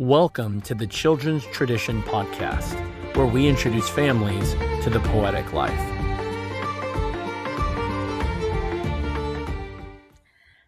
Welcome to the Children's Tradition Podcast, where we introduce families to the poetic life.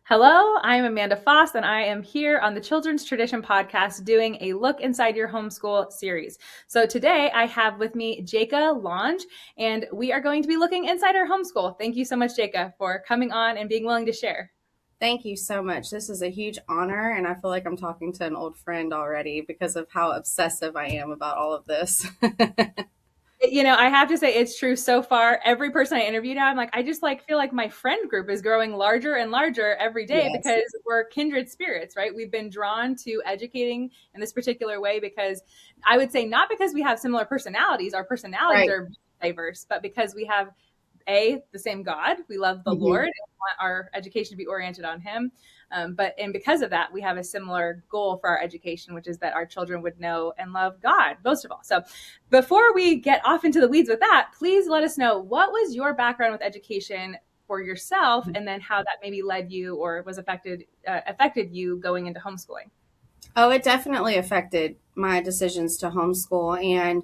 Hello, I'm Amanda Foss, and I am here on the Children's Tradition Podcast doing a Look Inside Your Homeschool series. So today I have with me Jaeka Lange, and we are going to be looking inside our homeschool. Thank you so much, Jaeka, for coming on and being willing to share. Thank you so much. This is a huge honor, and I feel like I'm talking to an old friend already because of how obsessive I am about all of this. I have to say it's true so far. Every person I interview now, I'm like, I just feel like my friend group is growing larger and larger every day because we're kindred spirits, right? We've been drawn to educating in this particular way because I would say not because we have similar personalities, our personalities are diverse, but because we have the same God. We love the Lord and want our education to be oriented on him. And because of that, we have a similar goal for our education, which is that our children would know and love God most of all. So before we get off into the weeds with that, please let us know, what was your background with education for yourself, and then how that maybe led you or was affected you going into homeschooling? Oh, it definitely affected my decisions to homeschool and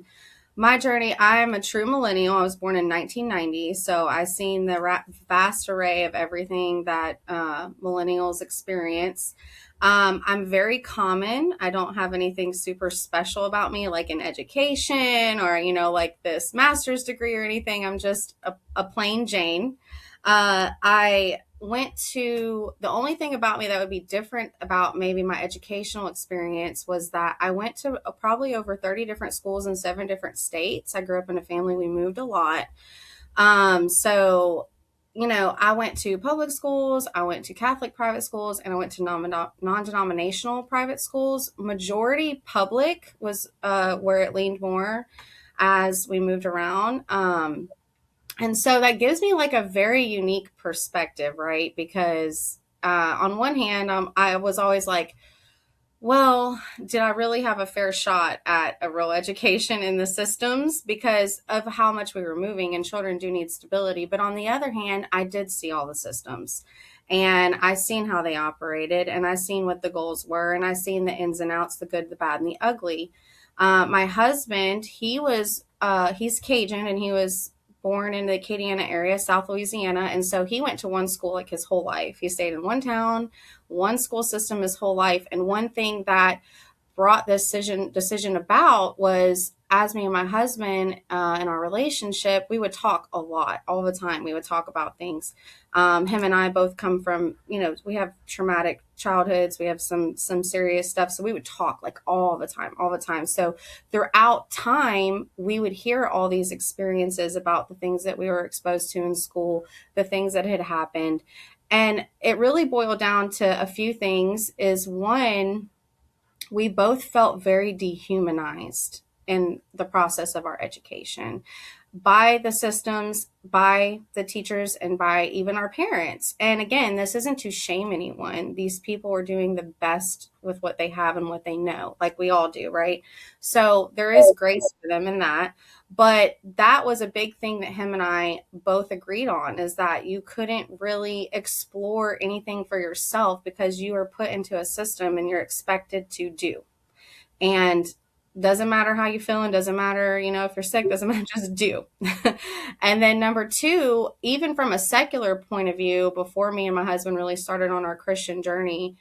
my journey. I'm a true millennial. I was born in 1990, so I've seen the vast array of everything that millennials experience. I'm very common. I don't have anything super special about me, like in education or, like this master's degree or anything. I'm just a plain Jane. The only thing about me that would be different about maybe my educational experience was that I went to probably over 30 different schools in 7 different states. I grew up in a family, we moved a lot. I went to public schools, I went to Catholic private schools, and I went to non-denominational private schools. Majority public was where it leaned more as we moved around. And so that gives me like a very unique perspective, right? Because on one hand, I was always like, well, did I really have a fair shot at a real education in the systems because of how much we were moving, and children do need stability. But on the other hand, I did see all the systems and I seen how they operated, and I seen what the goals were, and I seen the ins and outs, the good, the bad, and the ugly. My husband, he's Cajun, and he was born in the Acadiana area, South Louisiana. And so he went to one school like his whole life. He stayed in one town, one school system his whole life. And one thing that brought this decision about was, as me and my husband in our relationship, we would talk a lot, all the time. We would talk about things. Him and I both come from, we have traumatic childhoods. We have some serious stuff. So we would talk like all the time. So throughout time, we would hear all these experiences about the things that we were exposed to in school, the things that had happened. And it really boiled down to a few things. Is one, we both felt very dehumanized in the process of our education by the systems, by the teachers, and by even our parents. And again, this isn't to shame anyone. These people are doing the best with what they have and what they know, like we all do, right? So there is grace for them in that. But that was a big thing that him and I both agreed on, is that you couldn't really explore anything for yourself because you were put into a system and you're expected to do. And doesn't matter how you feel, and doesn't matter, if you're sick, doesn't matter, just do. And then number 2, even from a secular point of view, before me and my husband really started on our Christian journey,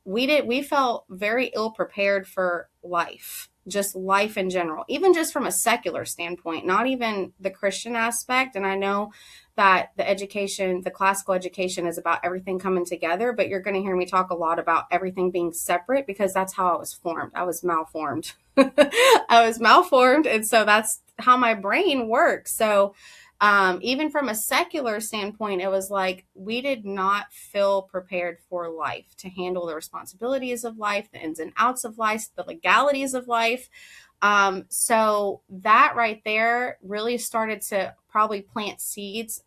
we felt very ill prepared for life, just life in general, even just from a secular standpoint, not even the Christian aspect. And I know that the classical education is about everything coming together, but you're going to hear me talk a lot about everything being separate because that's how I was formed. I was malformed. And so that's how my brain works. So even from a secular standpoint, it was like we did not feel prepared for life, to handle the responsibilities of life, the ins and outs of life, the legalities of life. So that right there really started to probably plant seeds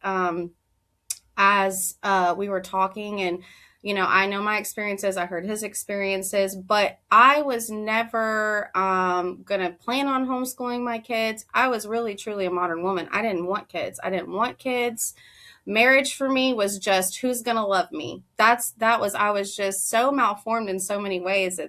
as we were talking. And, I know my experiences, I heard his experiences, but I was never going to plan on homeschooling my kids. I was really, truly a modern woman. I didn't want kids. Marriage for me was just who's going to love me. I was just so malformed in so many ways.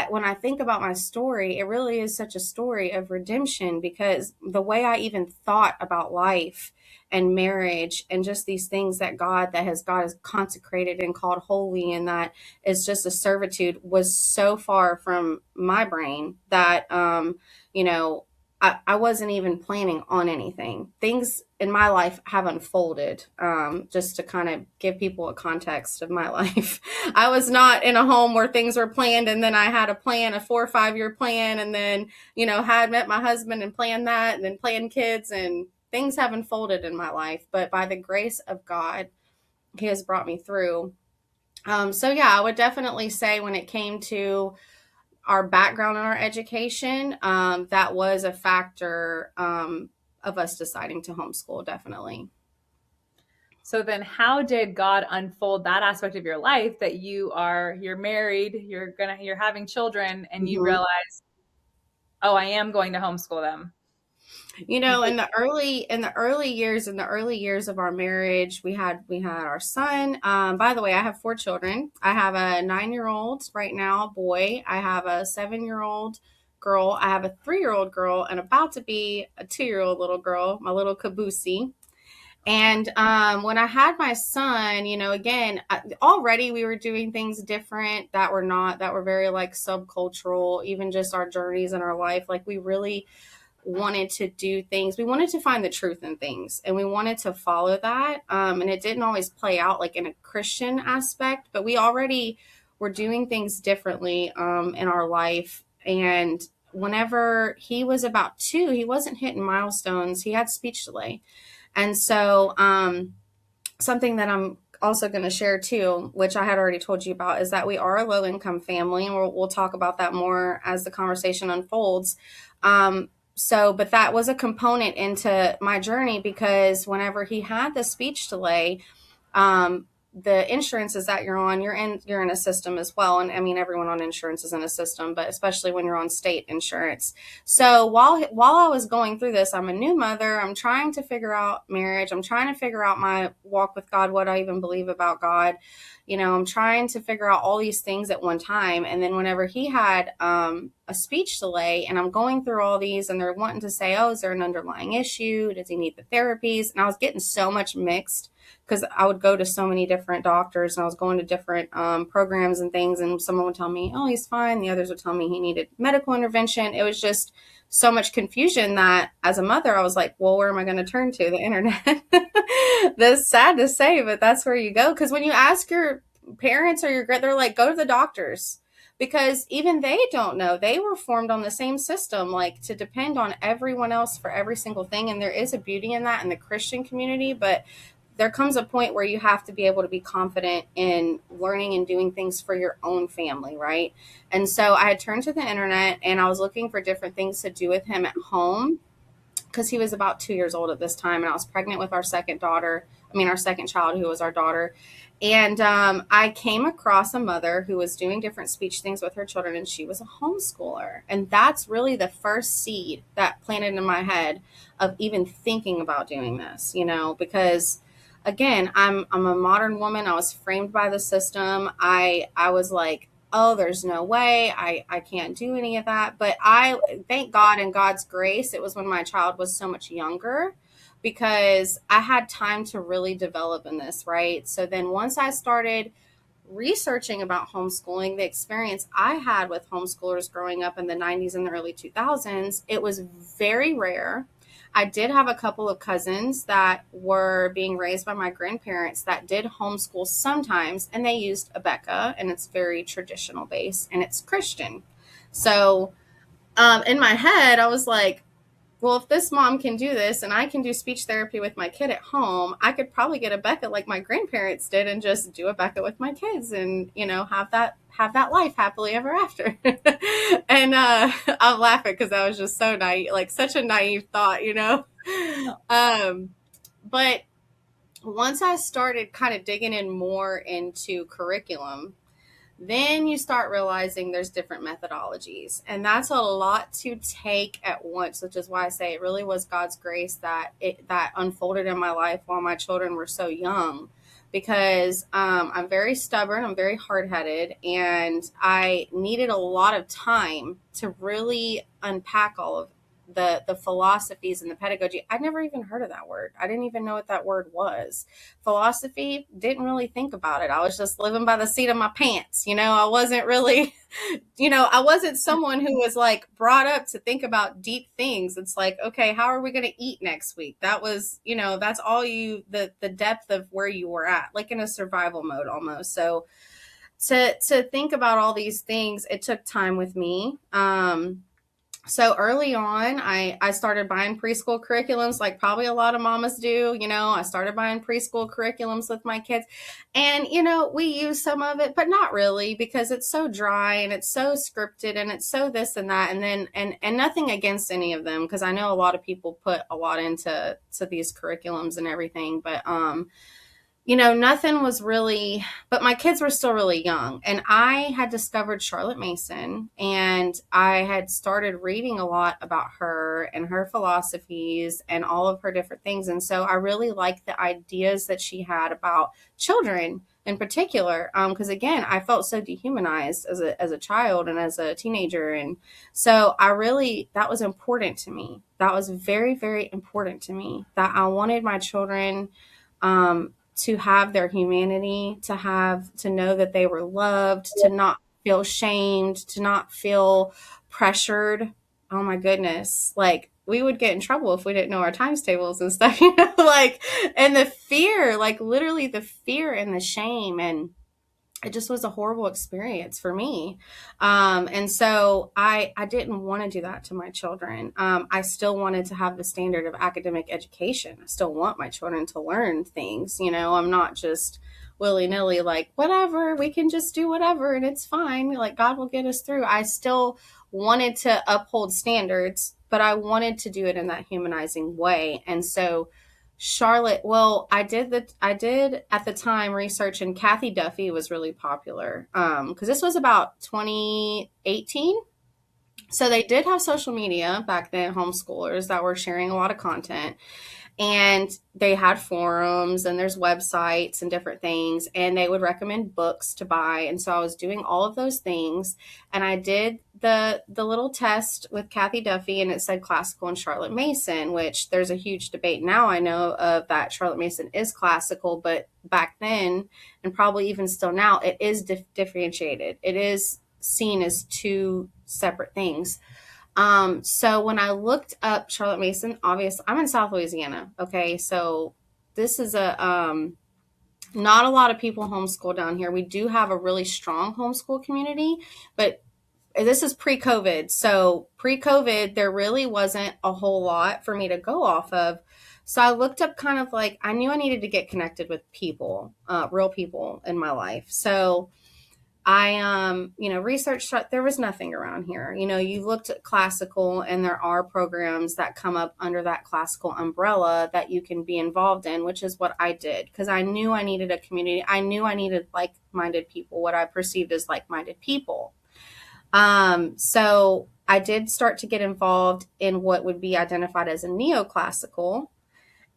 When I think about my story, it really is such a story of redemption, because the way I even thought about life and marriage and just these things that God has consecrated and called holy, and that is just a servitude, was so far from my brain that, you know, I wasn't even planning on anything. Things in my life have unfolded. Just to kind of give people a context of my life, I was not in a home where things were planned, and then I had a plan, a 4 or 5 year plan, and then, had met my husband and planned that, and then planned kids, and things have unfolded in my life. But by the grace of God, He has brought me through. So yeah, I would definitely say when it came to our background and our education, that was a factor of us deciding to homeschool, definitely. So then how did God unfold that aspect of your life that you're married, you're having children, and you realize, oh, I am going to homeschool them? In the early years of our marriage, we had our son. By the way, I have 4 children. I have a 9-year-old right now, boy. I have a 7-year-old girl. I have a 3-year-old girl, and about to be a 2-year-old little girl, my little Kabusi. And when I had my son, again, already we were doing things different that were very like subcultural, even just our journeys in our life. Like, we really wanted to do things. We wanted to find the truth in things, and we wanted to follow that. And it didn't always play out like in a Christian aspect, but we already were doing things differently in our life. And whenever he was about 2, he wasn't hitting milestones. He had speech delay. And so something that I'm also going to share too, which I had already told you about, is that we are a low income family, and we'll talk about that more as the conversation unfolds. But that was a component into my journey, because whenever he had the speech delay, the insurances that you're in a system as well. And I mean, everyone on insurance is in a system, but especially when you're on state insurance. So while I was going through this, I'm a new mother. I'm trying to figure out marriage. I'm trying to figure out my walk with God, what I even believe about God. I'm trying to figure out all these things at one time. And then whenever he had a speech delay, and I'm going through all these, and they're wanting to say, oh, is there an underlying issue? Does he need the therapies? And I was getting so much mixed, because I would go to so many different doctors, and I was going to different programs and things. And someone would tell me, oh, he's fine. The others would tell me he needed medical intervention. It was just so much confusion that as a mother, I was like, well, where am I going to turn to? The internet. That's sad to say, but that's where you go. Because when you ask your parents or they're like, go to the doctors, because even they don't know. They were formed on the same system, like to depend on everyone else for every single thing. And there is a beauty in that in the Christian community, but there comes a point where you have to be able to be confident in learning and doing things for your own family, right? And so I had turned to the internet, and I was looking for different things to do with him at home, because he was about 2 years old at this time, and I was pregnant with our second child, who was our daughter. And I came across a mother who was doing different speech things with her children, and she was a homeschooler. And that's really the first seed that planted in my head of even thinking about doing this, because again, I'm a modern woman. I was framed by the system. I was like, oh, there's no way. I can't do any of that. But I thank God and God's grace, it was when my child was so much younger, because I had time to really develop in this, right? So then once I started researching about homeschooling, the experience I had with homeschoolers growing up in the 90s and the early 2000s, it was very rare. I did have a couple of cousins that were being raised by my grandparents that did homeschool sometimes, and they used Abeka, and it's very traditional based, and it's Christian. So in my head, I was like, well, if this mom can do this and I can do speech therapy with my kid at home, I could probably get Abeka like my grandparents did and just do Abeka with my kids and, have that life happily ever after. And I'm laughing because that was just so naive, like such a naive thought, But once I started kind of digging in more into curriculum, then you start realizing there's different methodologies. And that's a lot to take at once, which is why I say it really was God's grace that unfolded in my life while my children were so young. Because I'm very stubborn, I'm very hard-headed, and I needed a lot of time to really unpack all of the philosophies and the pedagogy. I'd never even heard of that word. I didn't even know what that word was. Philosophy, didn't really think about it. I was just living by the seat of my pants. I wasn't really, I wasn't someone who was like brought up to think about deep things. It's like, okay, how are we going to eat next week? That was, that's all the depth of where you were at, like in a survival mode almost. So to think about all these things, it took time with me. So early on, I started buying preschool curriculums like probably a lot of mamas do. I started buying preschool curriculums with my kids, and, we use some of it, but not really, because it's so dry and it's so scripted and it's so this and that. And then, and nothing against any of them, because I know a lot of people put a lot into these curriculums and everything, but, nothing was really, but my kids were still really young, and I had discovered Charlotte Mason, and I had started reading a lot about her and her philosophies and all of her different things. And so I really liked the ideas that she had about children in particular. Because again, I felt so dehumanized as a child and as a teenager. And so that was important to me. That was very, very important to me, that I wanted my children, to have their humanity, to know that they were loved, to not feel shamed, to not feel pressured. Oh my goodness. Like, we would get in trouble if we didn't know our times tables and stuff, and the fear, like literally the fear and the shame, and it just was a horrible experience for me. And so I didn't want to do that to my children. I still wanted to have the standard of academic education. I still want my children to learn things. I'm not just willy-nilly like, whatever, we can just do whatever and it's fine. Like, God will get us through. I still wanted to uphold standards, but I wanted to do it in that humanizing way. And so Charlotte, well, I did at the time research, and Kathy Duffy was really popular, because this was about 2018. So they did have social media back then, homeschoolers that were sharing a lot of content, and they had forums, and there's websites and different things, and they would recommend books to buy. And so I was doing all of those things, and I did the little test with Kathy Duffy, and it said classical and Charlotte Mason, which there's a huge debate now, I know, of that Charlotte Mason is classical, but back then, and probably even still now, it is differentiated. It is seen as two separate things. So when I looked up Charlotte Mason, obviously I'm in South Louisiana. Okay. So this is not a lot of people homeschool down here. We do have a really strong homeschool community, but this is pre-COVID. So pre-COVID, there really wasn't a whole lot for me to go off of. So I looked up kind of like, I knew I needed to get connected with people, real people in my life. So I, researched, there was nothing around here. You looked at classical, and there are programs that come up under that classical umbrella that you can be involved in, which is what I did, because I knew I needed a community. I knew I needed like-minded people, what I perceived as like-minded people. So I did start to get involved in what would be identified as a neoclassical.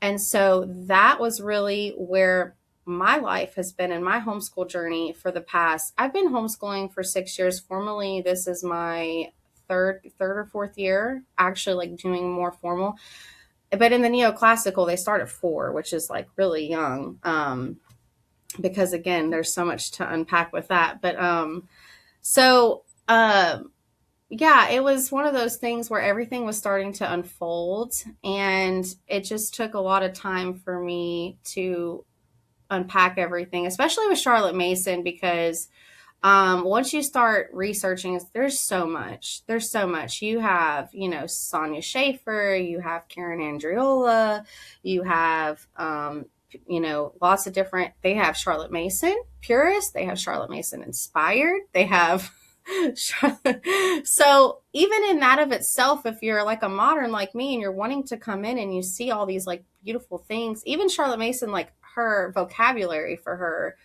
And so that was really where my life has been in my homeschool journey for the past, I've been homeschooling for 6 years. Formally, this is my third or fourth year, actually, like doing more formal. But in the neoclassical, they start at 4, which is like really young. Because again, there's so much to unpack with that. But, yeah, it was one of those things where everything was starting to unfold, and it just took a lot of time for me to unpack everything, especially with Charlotte Mason, because once you start researching, there's so much. You have, Sonia Schaefer, you have Karen Andriola, you have, lots of different, they have Charlotte Mason purist, they have Charlotte Mason inspired, they have so even in that of itself, if you're like a modern like me and you're wanting to come in and you see all these like beautiful things, even Charlotte Mason, like her vocabulary for her,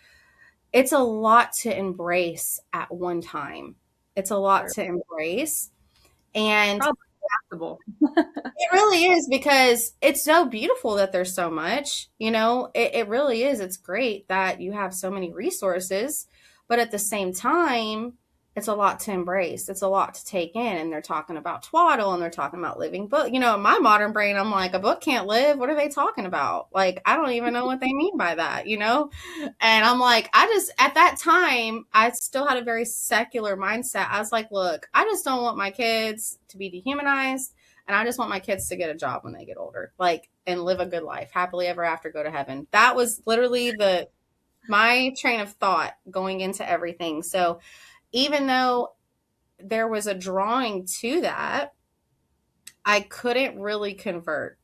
it's a lot to embrace at one time. It's a lot to embrace. And Probably possible. it really is, because it's so beautiful that there's so much, it really is. It's great that you have so many resources, but at the same time, it's a lot to embrace. It's a lot to take in. And they're talking about twaddle and they're talking about living book. In my modern brain, I'm like, a book can't live. What are they talking about? Like, I don't even know what they mean by that, And I'm like, at that time, I still had a very secular mindset. I was like, look, I just don't want my kids to be dehumanized. And I just want my kids to get a job when they get older, and live a good life, happily ever after, go to heaven. That was literally my train of thought going into everything. So even though there was a drawing to that, I couldn't really convert.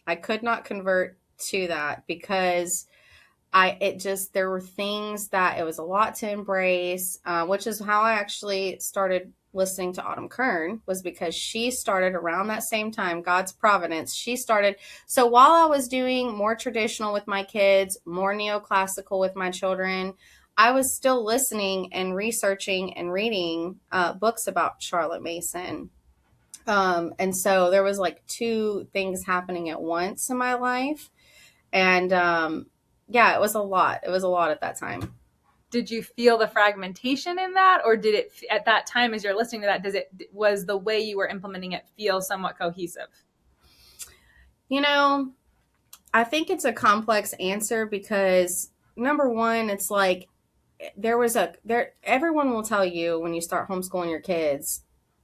I could not convert to that because there were things that it was a lot to embrace, which is how I actually started listening to Autumn Kern, was because she started around that same time, God's providence. She started. So while I was doing more traditional with my kids, more neoclassical with my children, I was still listening and researching and reading books about Charlotte Mason. And so there was like two things happening at once in my life. And yeah, it was a lot. It was a lot at that time. Did you feel the fragmentation in that, or did it at that time, as you're listening to that, was the way you were implementing it feel somewhat cohesive? I think it's a complex answer because, number one, it's like everyone will tell you when you start homeschooling your kids,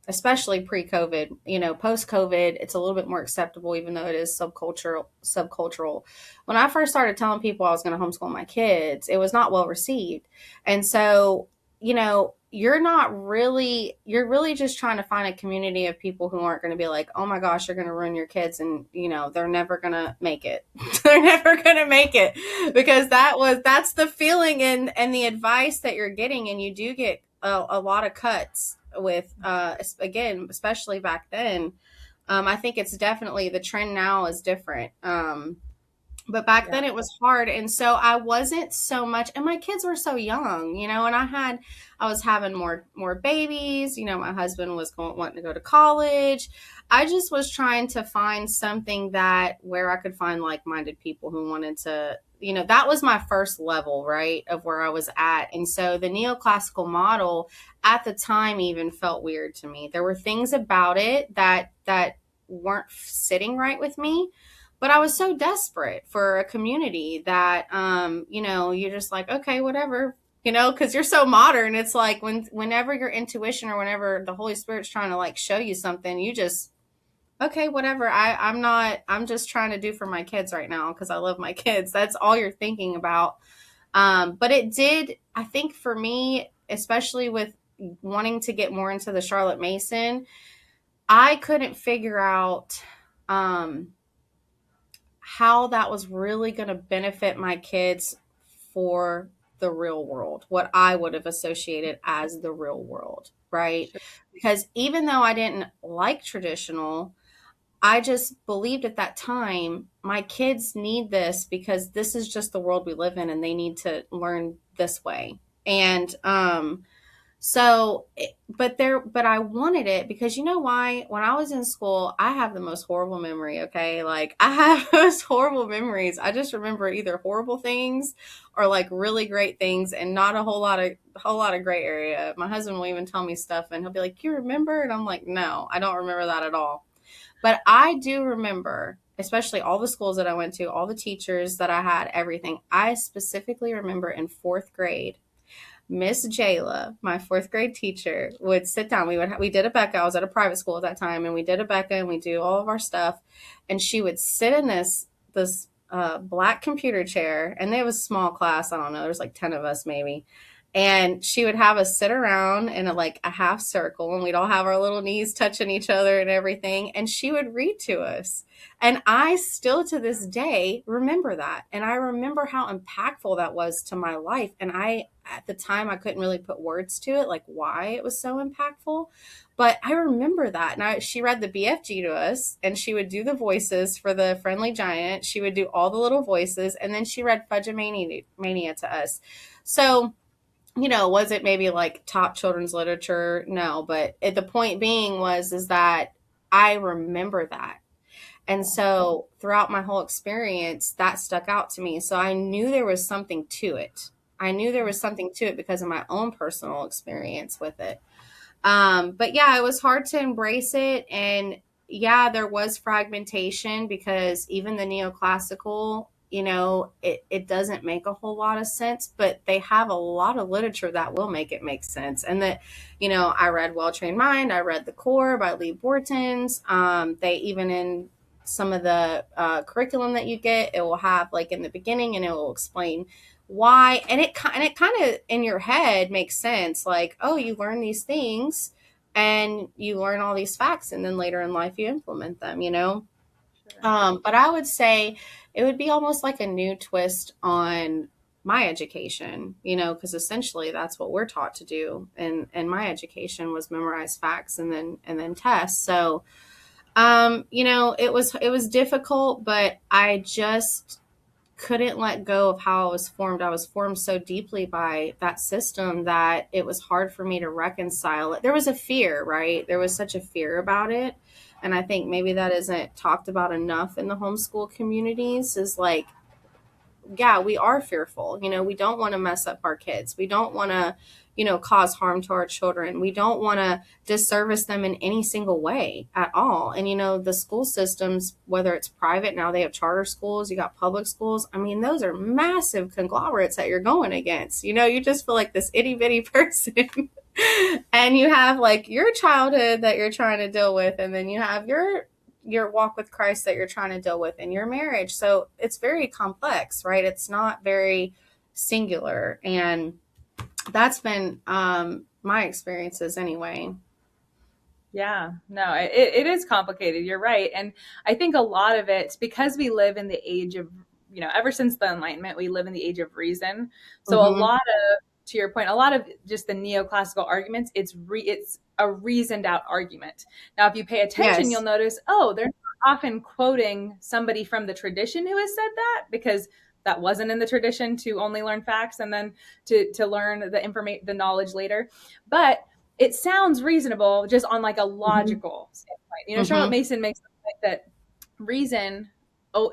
especially pre-COVID, post-COVID, it's a little bit more acceptable, even though it is subcultural. When I first started telling people I was going to homeschool my kids, it was not well received. And so, you're really just trying to find a community of people who aren't going to be like, oh my gosh, you're going to ruin your kids. And, they're never going to make it. They're never going to make it, because that's the feeling and the advice that you're getting. And you do get a lot of cuts with, again, especially back then. I think it's definitely, the trend now is different. But back then it was hard. And so I wasn't so much, and my kids were so young, and I was having more babies, my husband was wanting to go to college. I just was trying to find something where I could find like-minded people who wanted to, that was my first level, right, of where I was at. And so the neoclassical model at the time even felt weird to me. There were things about it that weren't sitting right with me. But I was so desperate for a community that, you're just like, okay, whatever, because you're so modern. It's like whenever your intuition or whenever the Holy Spirit's trying to show you something, you just, okay, whatever. I'm just trying to do for my kids right now because I love my kids. That's all you're thinking about. But it did, I think for me, especially with wanting to get more into the Charlotte Mason, I couldn't figure out, how that was really going to benefit my kids for the real world, what I would have associated as the real world, right? Sure. Because even though I didn't like traditional, I just believed at that time, my kids need this because this is just the world we live in and they need to learn this way. And, but I wanted it because you know why? When I was in school, I have the most horrible memory. Okay. I have those horrible memories. I just remember either horrible things or really great things and not a whole lot of gray area. My husband will even tell me stuff and he'll be like, you remember? And I'm like, no, I don't remember that at all. But I do remember, especially all the schools that I went to, all the teachers that I had, everything. I specifically remember in 4th grade, Miss Jayla, my 4th grade teacher, would sit down. We did Abeka. I was at a private school at that time, and we did Abeka, and we do all of our stuff. And she would sit in this black computer chair, and it was a small class. I don't know. There's 10 of us maybe. And she would have us sit around in a half circle, and we'd all have our little knees touching each other and everything. And she would read to us. And I still to this day remember that. And I remember how impactful that was to my life. And at the time, I couldn't really put words to it, why it was so impactful. But I remember that. And she read the BFG to us, and she would do the voices for the Friendly Giant. She would do all the little voices. And then she read Fudge-a-Mania to us. So was it maybe like top children's literature? No, but the point being is that I remember that. And so throughout my whole experience, that stuck out to me. So I knew there was something to it. I knew there was something to it because of my own personal experience with it. But yeah, it was hard to embrace it. And yeah, there was fragmentation because even the neoclassical, it doesn't make a whole lot of sense, but they have a lot of literature that will make it make sense. And that, I read Well Trained Mind, I read The Core by Lee Bortons. They even in some of the curriculum that you get, it will have like in the beginning, and it will explain why, and it kind of in your head makes sense, like, oh, you learn these things and you learn all these facts, and then later in life you implement them. Sure. But I would say it would be almost like a new twist on my education, because essentially that's what we're taught to do, and my education was memorize facts and then test. So it was difficult, but I just couldn't let go of how I was formed. I was formed so deeply by that system that it was hard for me to reconcile it. There was a fear, right? There was such a fear about it. And I think maybe that isn't talked about enough in the homeschool communities, is like, yeah, we are fearful. We don't want to mess up our kids. We don't want to, cause harm to our children. We don't want to disservice them in any single way at all. And, the school systems, whether it's private, now they have charter schools, you got public schools. I mean, those are massive conglomerates that you're going against. You just feel like this itty bitty person. And you have like your childhood that you're trying to deal with. And then you have your walk with Christ that you're trying to deal with in your marriage. So it's very complex, right? It's not very singular. And that's been my experiences anyway. Yeah, no, it is complicated. You're right. And I think a lot of it, because we live in the age of, ever since the Enlightenment, we live in the age of reason. So a lot of, to your point, a lot of just the neoclassical arguments, it's a reasoned out argument. Now, if you pay attention, you'll notice, they're often quoting somebody from the tradition who has said that, because that wasn't in the tradition to only learn facts and then to learn the knowledge later. But it sounds reasonable just on like a logical standpoint. Charlotte Mason makes the point that reason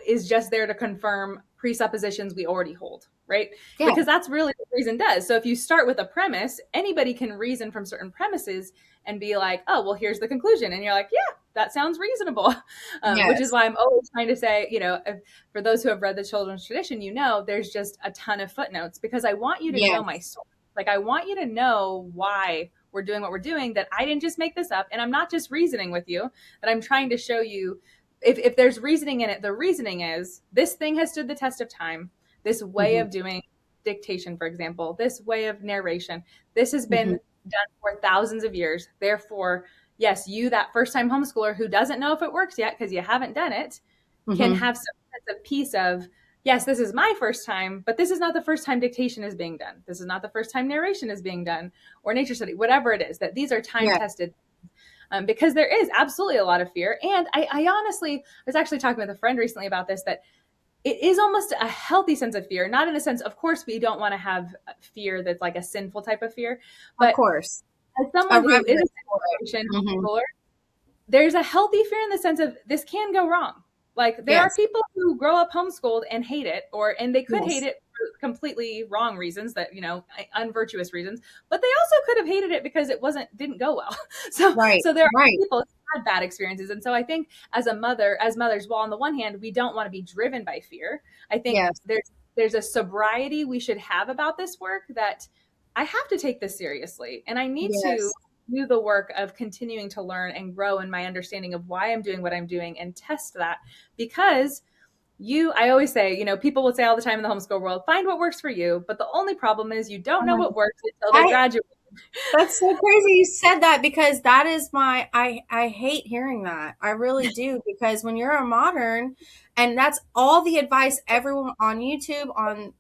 is just there to confirm presuppositions we already hold, right? Yeah. Because that's really what reason does. So if you start with a premise, anybody can reason from certain premises and be like, oh, well, here's the conclusion. And you're like, yeah, that sounds reasonable. Which is why I'm always trying to say, for those who have read the children's tradition, there's just a ton of footnotes, because I want you to know my story. Like, I want you to know why we're doing what we're doing, that I didn't just make this up. And I'm not just reasoning with you, that I'm trying to show you if there's reasoning in it, the reasoning is this thing has stood the test of time. This way of doing dictation, for example, this way of narration, this has been done for thousands of years. Therefore, yes, you, that first time homeschooler who doesn't know if it works yet because you haven't done it, can have some sense of peace of, yes, this is my first time, but this is not the first time dictation is being done. This is not the first time narration is being done, or nature study, whatever it is, that these are time-tested. Because there is absolutely a lot of fear. And I honestly was actually talking with a friend recently about this, that it is almost a healthy sense of fear, not in a sense, of course, we don't want to have fear that's like a sinful type of fear. But of course, as someone who is a situation homeschooler, there's a healthy fear in the sense of this can go wrong. Like there are people who grow up homeschooled and hate it, and they could hate it for completely wrong reasons, that, unvirtuous reasons, but they also could have hated it because it didn't go well. So there are people who had bad experiences. And so I think as mothers, while on the one hand, we don't want to be driven by fear, I think there's a sobriety we should have about this work, that I have to take this seriously, and I need to do the work of continuing to learn and grow in my understanding of why I'm doing what I'm doing, and test that. Because I always say, people will say all the time in the homeschool world, find what works for you. But the only problem is you don't know what works until they graduate. That's so crazy you said that, because that is I hate hearing that. I really do, because when you're a modern, and that's all the advice everyone on YouTube, on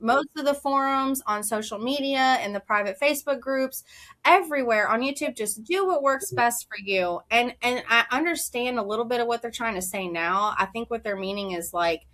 most of the forums, on social media, in the private Facebook groups, everywhere on YouTube, just do what works best for you. And I understand a little bit of what they're trying to say now. I think what they're meaning is like,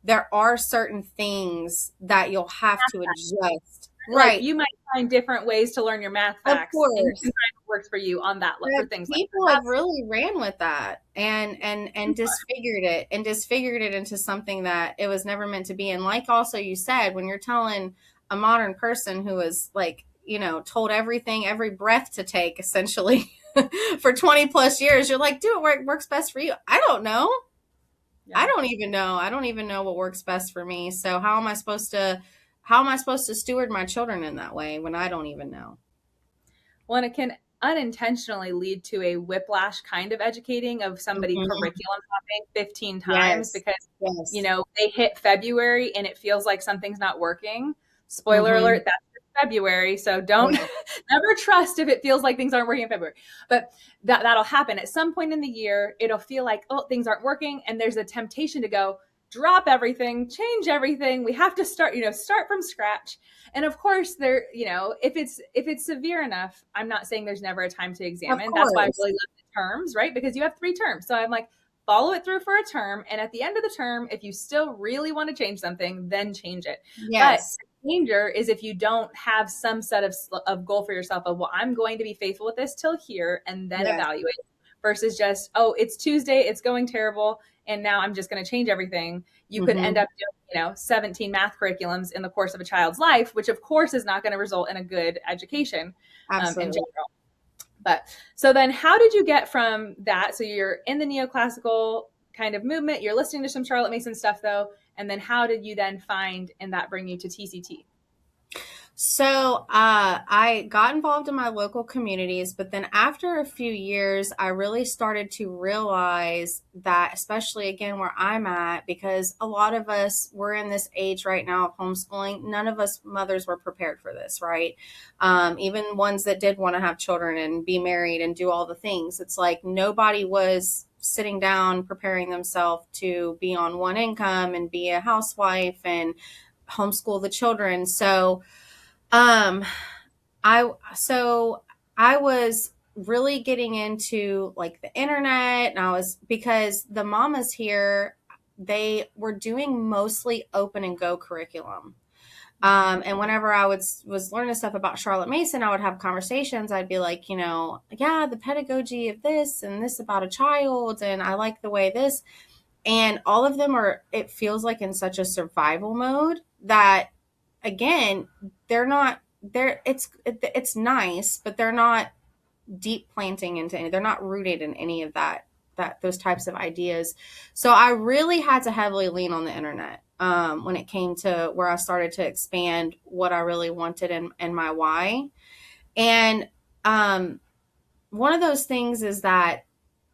there are certain things that you'll have to adjust Right. Like you might find different ways to learn your math facts. Of course. And you can find what works for you on that for things like that. People have really ran with that and disfigured it into something that it was never meant to be. And like also you said, when you're telling a modern person who is like, told everything, every breath to take essentially for 20 plus years, you're like, do it works best for you. I don't know. Yeah. I don't even know what works best for me. So how am I supposed to steward my children in that way when I don't even know? Well, and it can unintentionally lead to a whiplash kind of educating of somebody curriculum hopping 15 times because, they hit February and it feels like something's not working. Spoiler alert, that's February. So don't never trust if it feels like things aren't working in February. But that'll happen at some point in the year. It'll feel like, oh, things aren't working. And there's a temptation to go, drop everything, change everything. We have to start from scratch. And of course if it's severe enough, I'm not saying there's never a time to examine. That's why I really love the terms, right? Because you have 3 terms. So I'm like, follow it through for a term. And at the end of the term, if you still really want to change something, then change it. Yes. But the danger is if you don't have some set of goal for yourself of, well, I'm going to be faithful with this till here and then evaluate versus just, oh, it's Tuesday, it's going terrible. And now I'm just going to change everything. You could end up doing, 17 math curriculums in the course of a child's life, which of course is not going to result in a good education in general. But so then how did you get from that? So you're in the neoclassical kind of movement, you're listening to some Charlotte Mason stuff though. And then how did you then find and that bring you to TCT? So I got involved in my local communities, but then after a few years, I really started to realize that, especially again where I'm at, because a lot of us, we're in this age right now of homeschooling. None of us mothers were prepared for this, right? Even ones that did want to have children and be married and do all the things. It's like nobody was sitting down preparing themselves to be on one income and be a housewife and homeschool the children. So I was really getting into like the internet, and because the mamas here, they were doing mostly open and go curriculum. And whenever I was learning stuff about Charlotte Mason, I would have conversations. I'd be like, the pedagogy of this and this about a child. And I like the way this, and all of them it feels like in such a survival mode that, again, it's nice, but they're not deep planting into any, they're not rooted in any of those types of ideas. So I really had to heavily lean on the internet when it came to where I started to expand what I really wanted and my why. And one of those things is that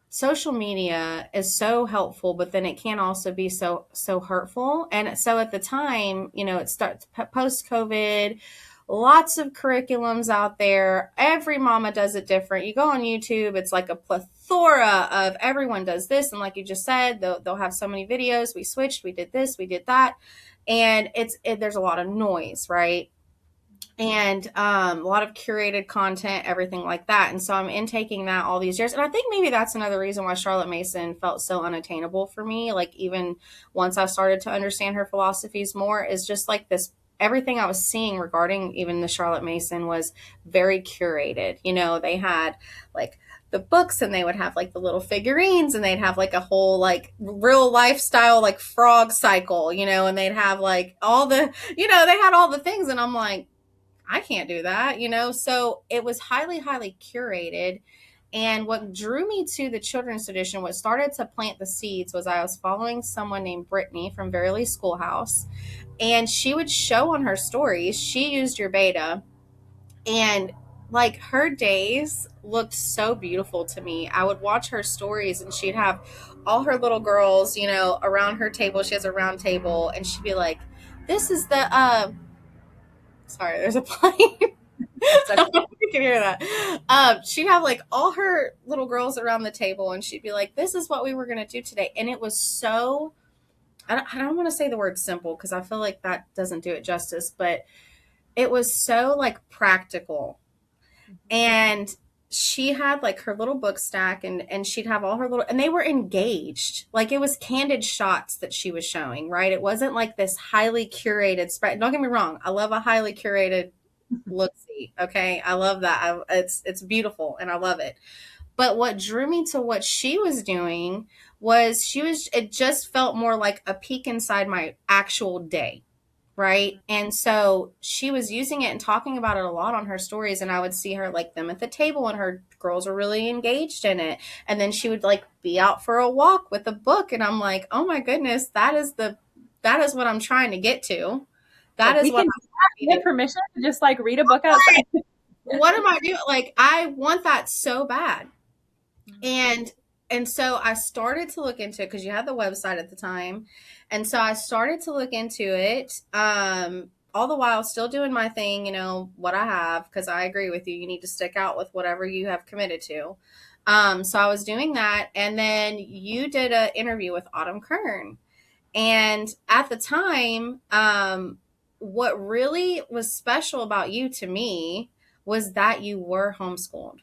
social media is so helpful, but then it can also be so hurtful. And so at the time, it starts post-COVID, lots of curriculums out there. Every mama does it different. You go on YouTube, it's like a plethora of everyone does this. And like you just said, they'll have so many videos. We switched, we did this, we did that. And there's a lot of noise, right? And a lot of curated content, everything like that. And so I'm intaking that all these years. And I think maybe that's another reason why Charlotte Mason felt so unattainable for me. Like even once I started to understand her philosophies more, is just like this, everything I was seeing regarding even the Charlotte Mason was very curated. They had like the books, and they would have like the little figurines, and they'd have like a whole like real lifestyle like frog cycle, and they'd have like all the, they had all the things. And I'm like, I can't do that, So it was highly, highly curated. And what drew me to the children's tradition, what started to plant the seeds, was I was following someone named Brittany from Verily Schoolhouse. And she would show on her stories, she used your beta. And like her days looked so beautiful to me. I would watch her stories, and she'd have all her little girls, around her table. She has a round table, and she'd be like, this is the, sorry, there's a plane. You can hear that. She'd have like all her little girls around the table, and she'd be like, this is what we were going to do today. And it was so, I don't want to say the word simple because I feel like that doesn't do it justice, but it was so like practical. And she had like her little book stack, and she'd have all her little, and they were engaged. Like it was candid shots that she was showing, right? It wasn't like this highly curated spread. Don't get me wrong. I love a highly curated, look-see. Okay. I love that. It's beautiful and I love it. But what drew me to what she was doing was it just felt more like a peek inside my actual day. Right. And so she was using it and talking about it a lot on her stories. And I would see her like them at the table and her girls were really engaged in it. And then she would like be out for a walk with a book. And I'm like, oh my goodness, that is what I'm trying to get to. That like, is what we get permission to just like read a book outside. what am I doing? Like, I want that so bad. And so I started to look into it because you had the website at the time. And so I started to look into it, all the while still doing my thing, what I have, because I agree with you. You need to stick out with whatever you have committed to. So I was doing that. And then you did an interview with Autumn Kern. And at the time, what really was special about you to me was that you were homeschooled.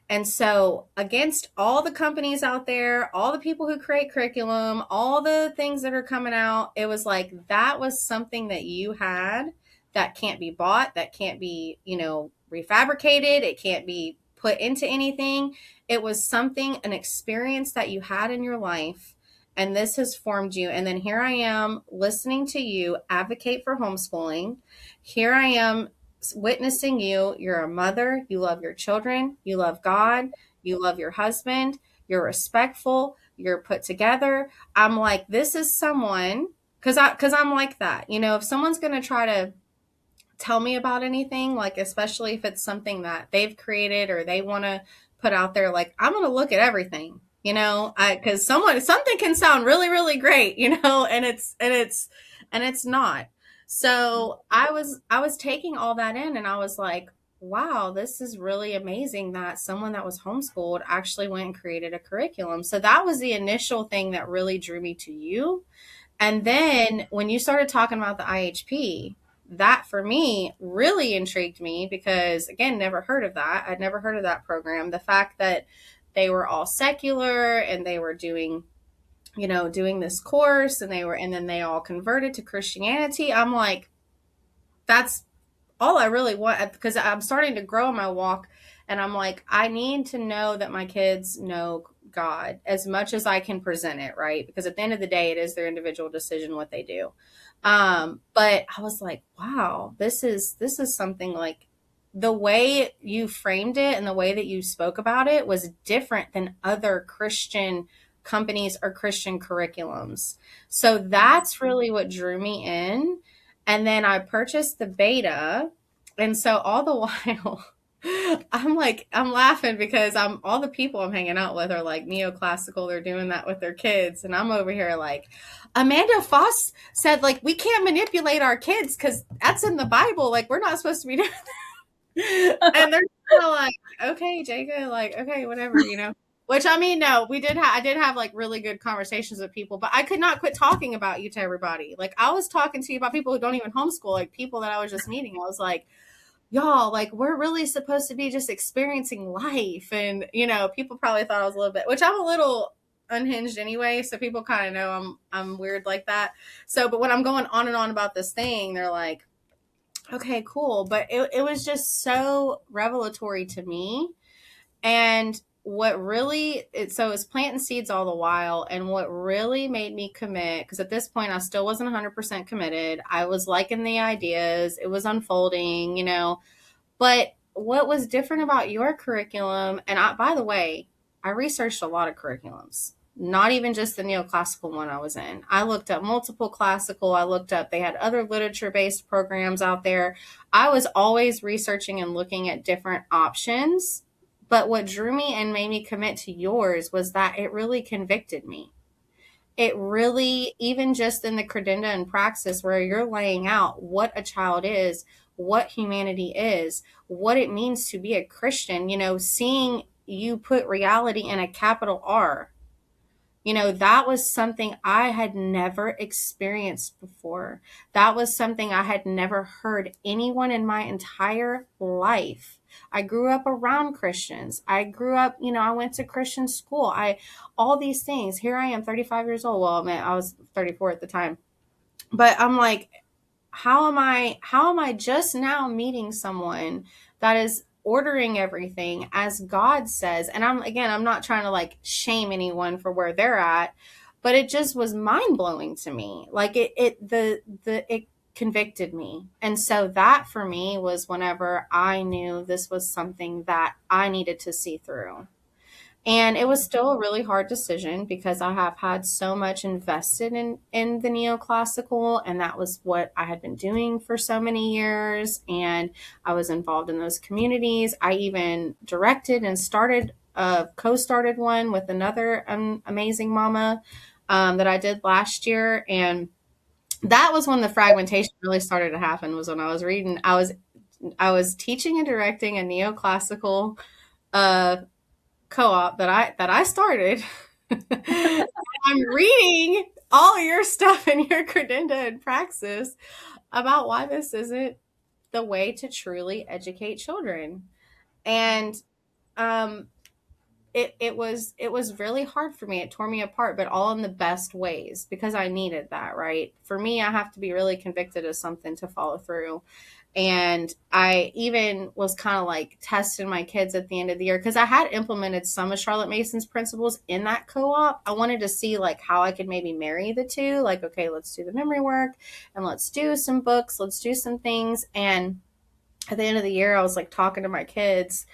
And so, against all the companies out there, all the people who create curriculum, all the things that are coming out, it was like that was something that you had that can't be bought, that can't be, refabricated, it can't be put into anything. It was something, an experience that you had in your life, and this has formed you. And then here I am listening to you advocate for homeschooling. Here I am witnessing you. You're a mother. You love your children. You love God. You love your husband. You're respectful. You're put together. I'm like, this is someone, because I'm like that. If someone's going to try to tell me about anything, like especially if it's something that they've created or they want to put out there, like I'm going to look at everything. Because something can sound really, really great, and it's not. So I was taking all that in and I was like, wow, this is really amazing that someone that was homeschooled actually went and created a curriculum. So that was the initial thing that really drew me to you. And then when you started talking about the IHP, that for me really intrigued me because, again, never heard of that. I'd never heard of that program. The fact that they were all secular and they were doing this course and then they all converted to Christianity. I'm like, that's all I really want, because I'm starting to grow in my walk and I'm like, I need to know that my kids know God as much as I can present it, right? Because at the end of the day, it is their individual decision what they do. But I was like, wow, this is something like the way you framed it and the way that you spoke about it was different than other Christian companies or Christian curriculums. So that's really what drew me in. And then I purchased the beta. And so all the while, I'm laughing because all the people I'm hanging out with are like neoclassical. They're doing that with their kids. And I'm over here like, Amanda Foss said, like, we can't manipulate our kids because that's in the Bible. Like, we're not supposed to be doing that. And they're kind of like, okay, Jaeka, like, okay, whatever, Which, I mean, no, I did have like really good conversations with people, but I could not quit talking about you to everybody. Like, I was talking to you about people who don't even homeschool, like people that I was just meeting. I was like, y'all, like, we're really supposed to be just experiencing life. And, people probably thought I was a little bit, which I'm a little unhinged anyway. So people kind of know I'm weird like that. So, but when I'm going on and on about this thing, they're like, okay, cool. But it was just so revelatory to me. And what really, so it was planting seeds all the while. And what really made me commit, because at this point I still wasn't 100% committed. I was liking the ideas. It was unfolding, But what was different about your curriculum, and by the way, I researched a lot of curriculums, not even just the neoclassical one I was in. I looked up multiple classical. They had other literature-based programs out there. I was always researching and looking at different options. But what drew me and made me commit to yours was that it really convicted me. It really, even just in the credenda and praxis where you're laying out what a child is, what humanity is, what it means to be a Christian, seeing you put reality in a capital R. That was something I had never experienced before. That was something I had never heard anyone in my entire life. I grew up around Christians. I grew up, I went to Christian school. All these things. Here I am, 35 years old. Well, man, I was 34 at the time. But I'm like, how am I just now meeting someone that is ordering everything as God says? And I'm not trying to like shame anyone for where they're at, but it just was mind blowing to me. Like it convicted me. And so that for me was whenever I knew this was something that I needed to see through. And it was still a really hard decision because I have had so much invested in the neoclassical, and that was what I had been doing for so many years. And I was involved in those communities. I even directed and co-started one with another amazing mama that I did last year. And that was when the fragmentation really started to happen, was when I was teaching and directing a neoclassical uh co-op that I started. I'm reading all your stuff in your credenda and praxis about why this isn't the way to truly educate children. And um it was really hard for me. It tore me apart, but all in the best ways because I needed that, right? For me, I have to be really convicted of something to follow through. And I even was kind of like testing my kids at the end of the year because I had implemented some of Charlotte Mason's principles in that co-op. I wanted to see like how I could maybe marry the two. Like, okay, let's do the memory work and let's do some books, let's do some things. And at the end of the year, I was like talking to my kids,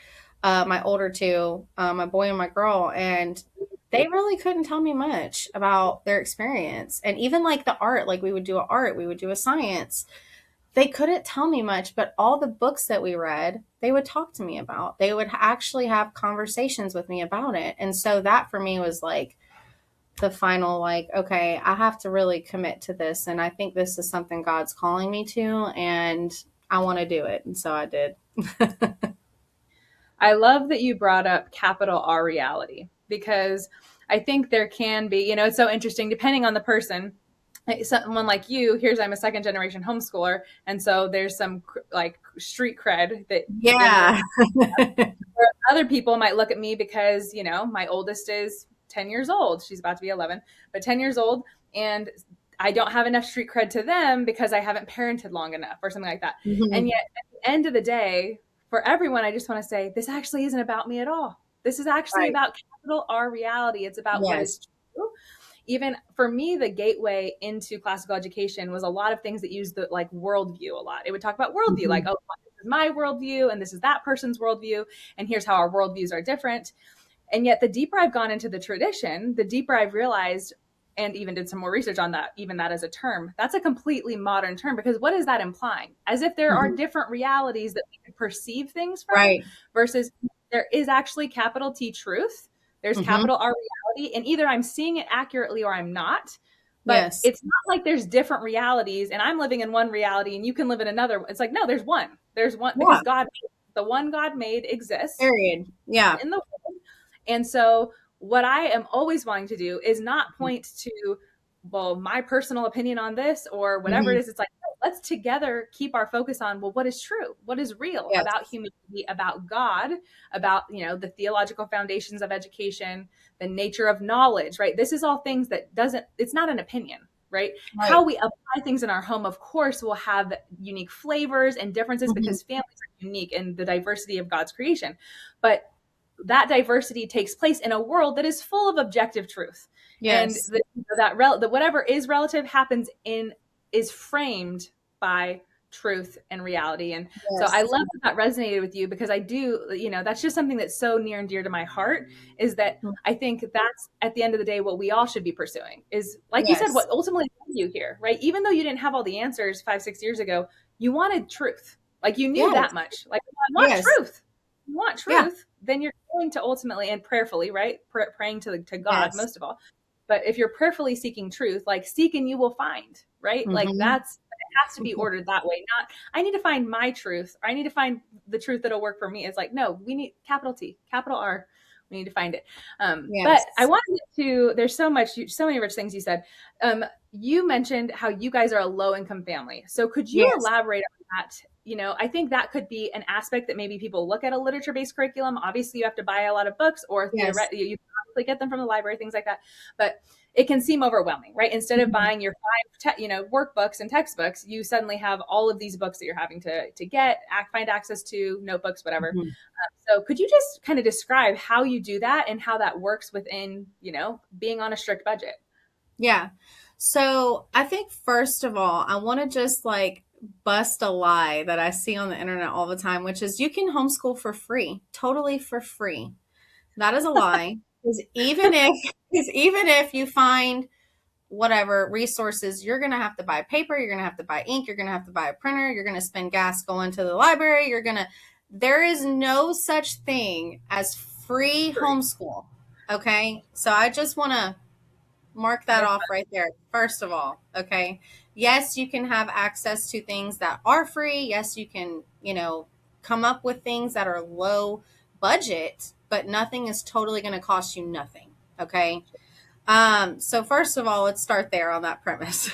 my older two, my boy and my girl, and they really couldn't tell me much about their experience. And even like the art, like we would do we would do a science. They couldn't tell me much, but all the books that we read, they would talk to me about. They would actually have conversations with me about it. And so that for me was like the final, like, okay, I have to really commit to this. And I think this is something God's calling me to, and I want to do it. And so I did. I love that you brought up capital R reality, because I think there can be, it's so interesting depending on the person. Someone like you, I'm a second generation homeschooler. And so there's some like street cred that, yeah. Other people might look at me because, my oldest is 10 years old. She's about to be 11, but 10 years old. And I don't have enough street cred to them because I haven't parented long enough or something like that. Mm-hmm. And yet at the end of the day, for everyone, I just want to say, this actually isn't about me at all. This is actually about capital R reality. It's about what is true. Even for me, the gateway into classical education was a lot of things that use the like worldview a lot. It would talk about worldview, like, oh, this is my worldview and this is that person's worldview. And here's how our worldviews are different. And yet the deeper I've gone into the tradition, the deeper I've realized, and even did some more research on that, even that as a term, that's a completely modern term, because what is that implying? As if there are different realities that we can perceive things from, versus there is actually capital T truth. There's capital R reality, and either I'm seeing it accurately or I'm not. But it's not like there's different realities and I'm living in one reality and you can live in another. It's like, no, there's one. There's one, because the one God made exists. Period. Yeah. In the world. And so what I am always wanting to do is not point to, well, my personal opinion on this or whatever it is. It's like, no, let's together keep our focus on, well, what is true? What is real about humanity, about God, about, the theological foundations of education, the nature of knowledge, right? This is all things that it's not an opinion, right? How we apply things in our home, of course, will have unique flavors and differences because families are unique in the diversity of God's creation. But that diversity takes place in a world that is full of objective truth. Yes. And that whatever is relative is framed by truth and reality. And so I love that resonated with you, because I do, that's just something that's so near and dear to my heart, is that I think that's at the end of the day, what we all should be pursuing is, like you said, what ultimately led you here, right? Even though you didn't have all the answers 5-6 years ago, you wanted truth. Like you knew that much. Like, I want truth. You want truth, then you're going to ultimately and prayerfully, right? Praying to God most of all. But if you're prayerfully seeking truth, like seek and you will find, right? Like it has to be ordered that way. Not, I need to find my truth, or I need to find the truth that'll work for me. It's like, no, we need capital T, capital R. We need to find it. But I wanted to, there's so many rich things you said. You mentioned how you guys are a low income family. So could you elaborate on that? I think that could be an aspect that maybe people look at a literature-based curriculum. Obviously, you have to buy a lot of books, or theoretically, you like get them from the library, things like that. But it can seem overwhelming, right? Instead of buying your five, workbooks and textbooks, you suddenly have all of these books that you're having to get, find access to, notebooks, whatever. Mm-hmm. So could you just kind of describe how you do that and how that works within, being on a strict budget? Yeah. So I think first of all, I want to just like bust a lie that I see on the internet all the time, which is you can homeschool for free, totally for free. That is a lie. Because even if you find whatever resources, you're going to have to buy paper, you're going to have to buy ink, you're going to have to buy a printer, you're going to spend gas going to the library, there is no such thing as free homeschool. Okay. So I just want to mark that off right there. First of all, okay. Yes, you can have access to things that are free. Yes, you can, come up with things that are low budget, but nothing is totally going to cost you nothing. Okay. So first of all, let's start there on that premise.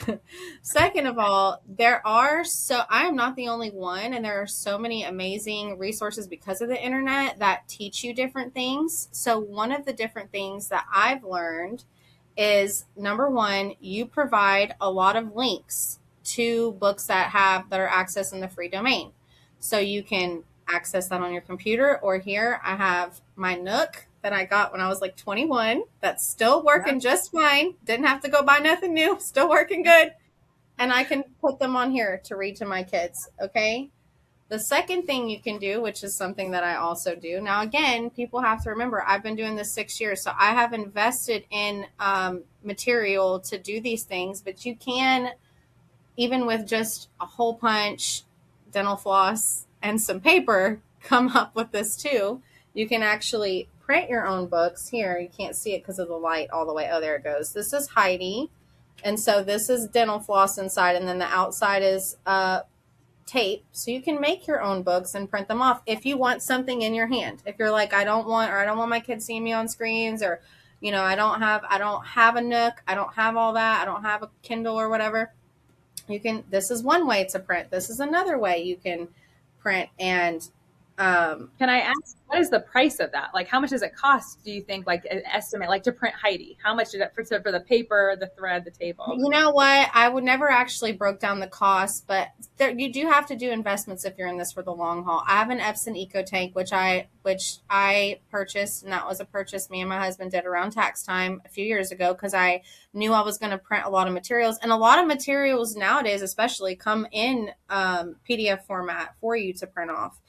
Second of all, I am not the only one, and there are so many amazing resources because of the internet that teach you different things. So one of the different things that I've learned is, number one, you provide a lot of links to books that are accessed in the free domain. So you can access that on your computer, or here I have my Nook that I got when I was like 21. That's still working just fine. Didn't have to go buy nothing new. Still working good. And I can put them on here to read to my kids. Okay. The second thing you can do, which is something that I also do. Now, again, people have to remember, I've been doing this 6 years, so I have invested in material to do these things, but you can, even with just a hole punch, dental floss, and some paper, come up with this too. You can actually print your own books. Here, you can't see it because of the light all the way. Oh, there it goes. This is Heidi. And so this is dental floss inside, and then the outside is tape. So you can make your own books and print them off if you want something in your hand. If you're like, I don't want my kids seeing me on screens, or, I don't have a Nook. I don't have all that. I don't have a Kindle or whatever. This is one way to print. This is another way you can print. And can I ask, what is the price of that? Like, how much does it cost, do you think, like an estimate, like to print Heidi? How much did it for the paper, the thread, the table? You know what? I would never actually broke down the cost, but you do have to do investments if you're in this for the long haul. I have an Epson Eco Tank, which I purchased, and that was a purchase me and my husband did around tax time a few years ago, because I knew I was going to print a lot of materials, and a lot of materials nowadays especially come in PDF format for you to print off.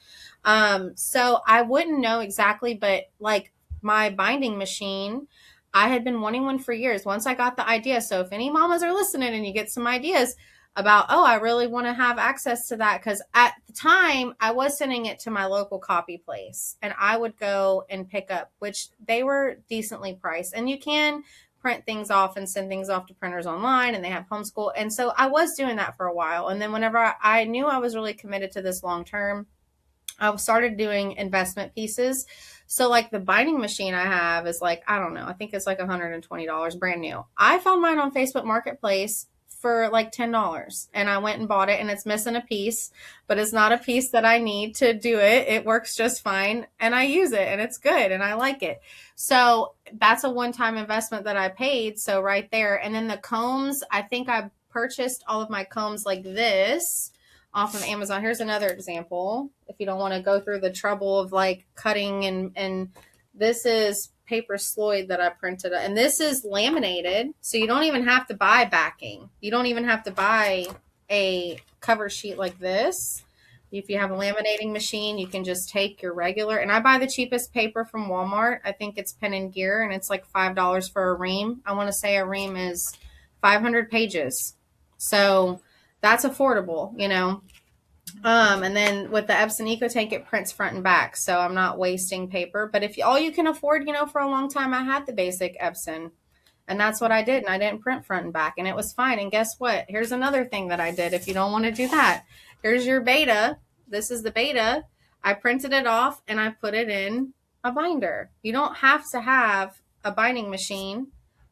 So I wouldn't know exactly, but like my binding machine, I had been wanting one for years once I got the idea. So if any mamas are listening and you get some ideas about, oh, I really want to have access to that. Cause at the time I was sending it to my local copy place, and I would go and pick up, which they were decently priced, and you can print things off and send things off to printers online, and they have homeschool. And so I was doing that for a while. And then whenever I knew I was really committed to this long term, I started doing investment pieces. So like the binding machine I have is like, I don't know, I think it's like $120 brand new. I found mine on Facebook Marketplace for like $10, and I went and bought it, and it's missing a piece, but it's not a piece that I need to do it. It works just fine, and I use it, and it's good, and I like it. So that's a one-time investment that I paid. So right there. And then the combs, I think I purchased all of my combs like this off of Amazon. Here's another example. If you don't want to go through the trouble of like cutting, and this is paper Sloyd that I printed, and this is laminated. So you don't even have to buy backing. You don't even have to buy a cover sheet like this. If you have a laminating machine, you can just take your regular, and I buy the cheapest paper from Walmart. I think it's Pen and Gear, and it's like $5 for a ream. I want to say a ream is 500 pages. So that's affordable, and then with the Epson Eco Tank, it prints front and back, so I'm not wasting paper. But if all you can afford, for a long time, I had the basic Epson, and that's what I did, and I didn't print front and back, and it was fine. And guess what? Here's another thing that I did. If you don't want to do that, here's your beta. This is the beta. I printed it off, and I put it in a binder. You don't have to have a binding machine.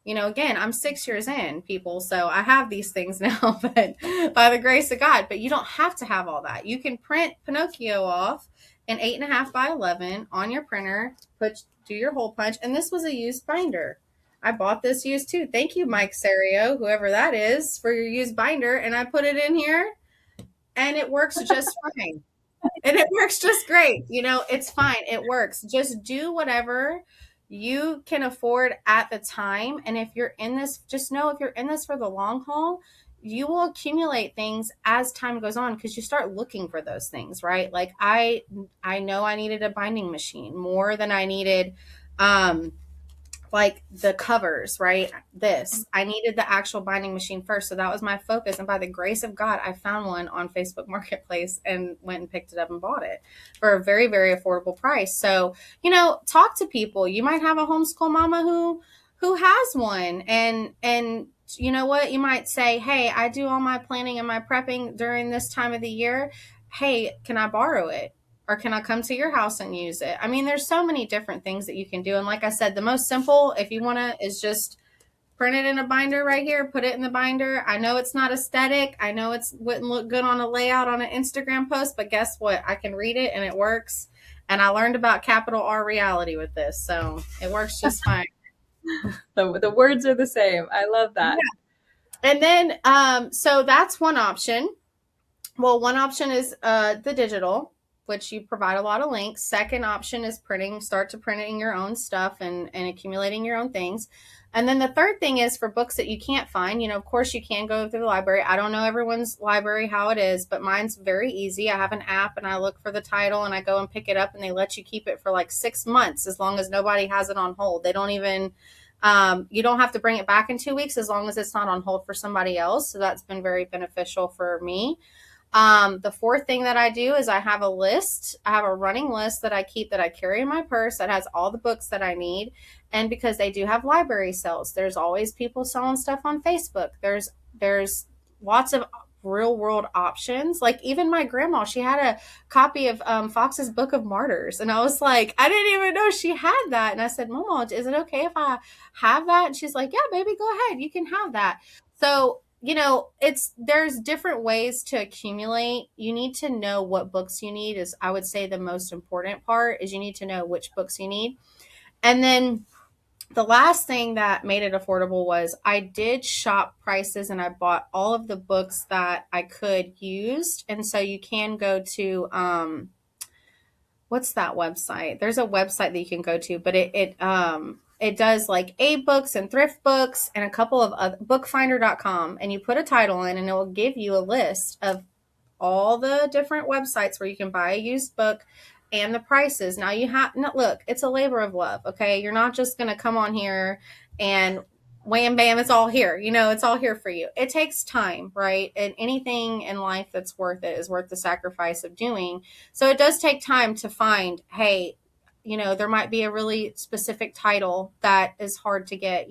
Again, I'm 6 years in, people, so I have these things now, but by the grace of God. But you don't have to have all that. You can print Pinocchio off an 8.5 by 11 on your printer, do your hole punch. And this was a used binder. I bought this used too. Thank you, Mike Serio, whoever that is, for your used binder. And I put it in here and it works just fine. And it works just great. It's fine. It works. Just do whatever you can afford at the time. And if you're in this, just know if you're in this for the long haul, you will accumulate things as time goes on because you start looking for those things, right? Like I know I needed a binding machine more than I needed like the covers, right? I needed the actual binding machine first. So that was my focus. And by the grace of God, I found one on Facebook Marketplace and went and picked it up and bought it for a very, very affordable price. So, talk to people. You might have a homeschool mama who has one, and you know what? You might say, hey, I do all my planning and my prepping during this time of the year. Hey, can I borrow it? Or can I come to your house and use it? I mean, there's so many different things that you can do. And like I said, the most simple, if you want to, is just print it in a binder right here, put it in the binder. I know it's not aesthetic. I know it wouldn't look good on a layout on an Instagram post, but guess what? I can read it and it works. And I learned about capital R reality with this. So it works just fine. The words are the same. I love that. Yeah. And then, so that's one option. Well, one option is the digital, which you provide a lot of links. Second option is start to printing your own stuff and accumulating your own things. And then the third thing is for books that you can't find, of course you can go through the library. I don't know everyone's library how it is, but mine's very easy. I have an app and I look for the title and I go and pick it up and they let you keep it for like 6 months as long as nobody has it on hold. They don't even, you don't have to bring it back in 2 weeks as long as it's not on hold for somebody else. So that's been very beneficial for me. The fourth thing that I do is I have a list. I have a running list that I keep that I carry in my purse that has all the books that I need. And because they do have library sales, there's always people selling stuff on Facebook. There's lots of real world options. Like even my grandma, she had a copy of Fox's Book of Martyrs. And I was like, I didn't even know she had that. And I said, Mama, is it okay if I have that? And she's like, yeah, baby, go ahead. You can have that. So there's different ways to accumulate. You need to know what books you need is, I would say, the most important part is you need to know which books you need. And then the last thing that made it affordable was I did shop prices and I bought all of the books that I could used. And so you can go to, what's that website? There's a website that you can go to, but it does like Abe books and thrift books and a couple of other, bookfinder.com, and you put a title in and it will give you a list of all the different websites where you can buy a used book and the prices. Now look, it's a labor of love. Okay. You're not just going to come on here and wham, bam, it's all here. It's all here for you. It takes time, right? And anything in life that's worth it is worth the sacrifice of doing. So it does take time to find, hey, there might be a really specific title that is hard to get,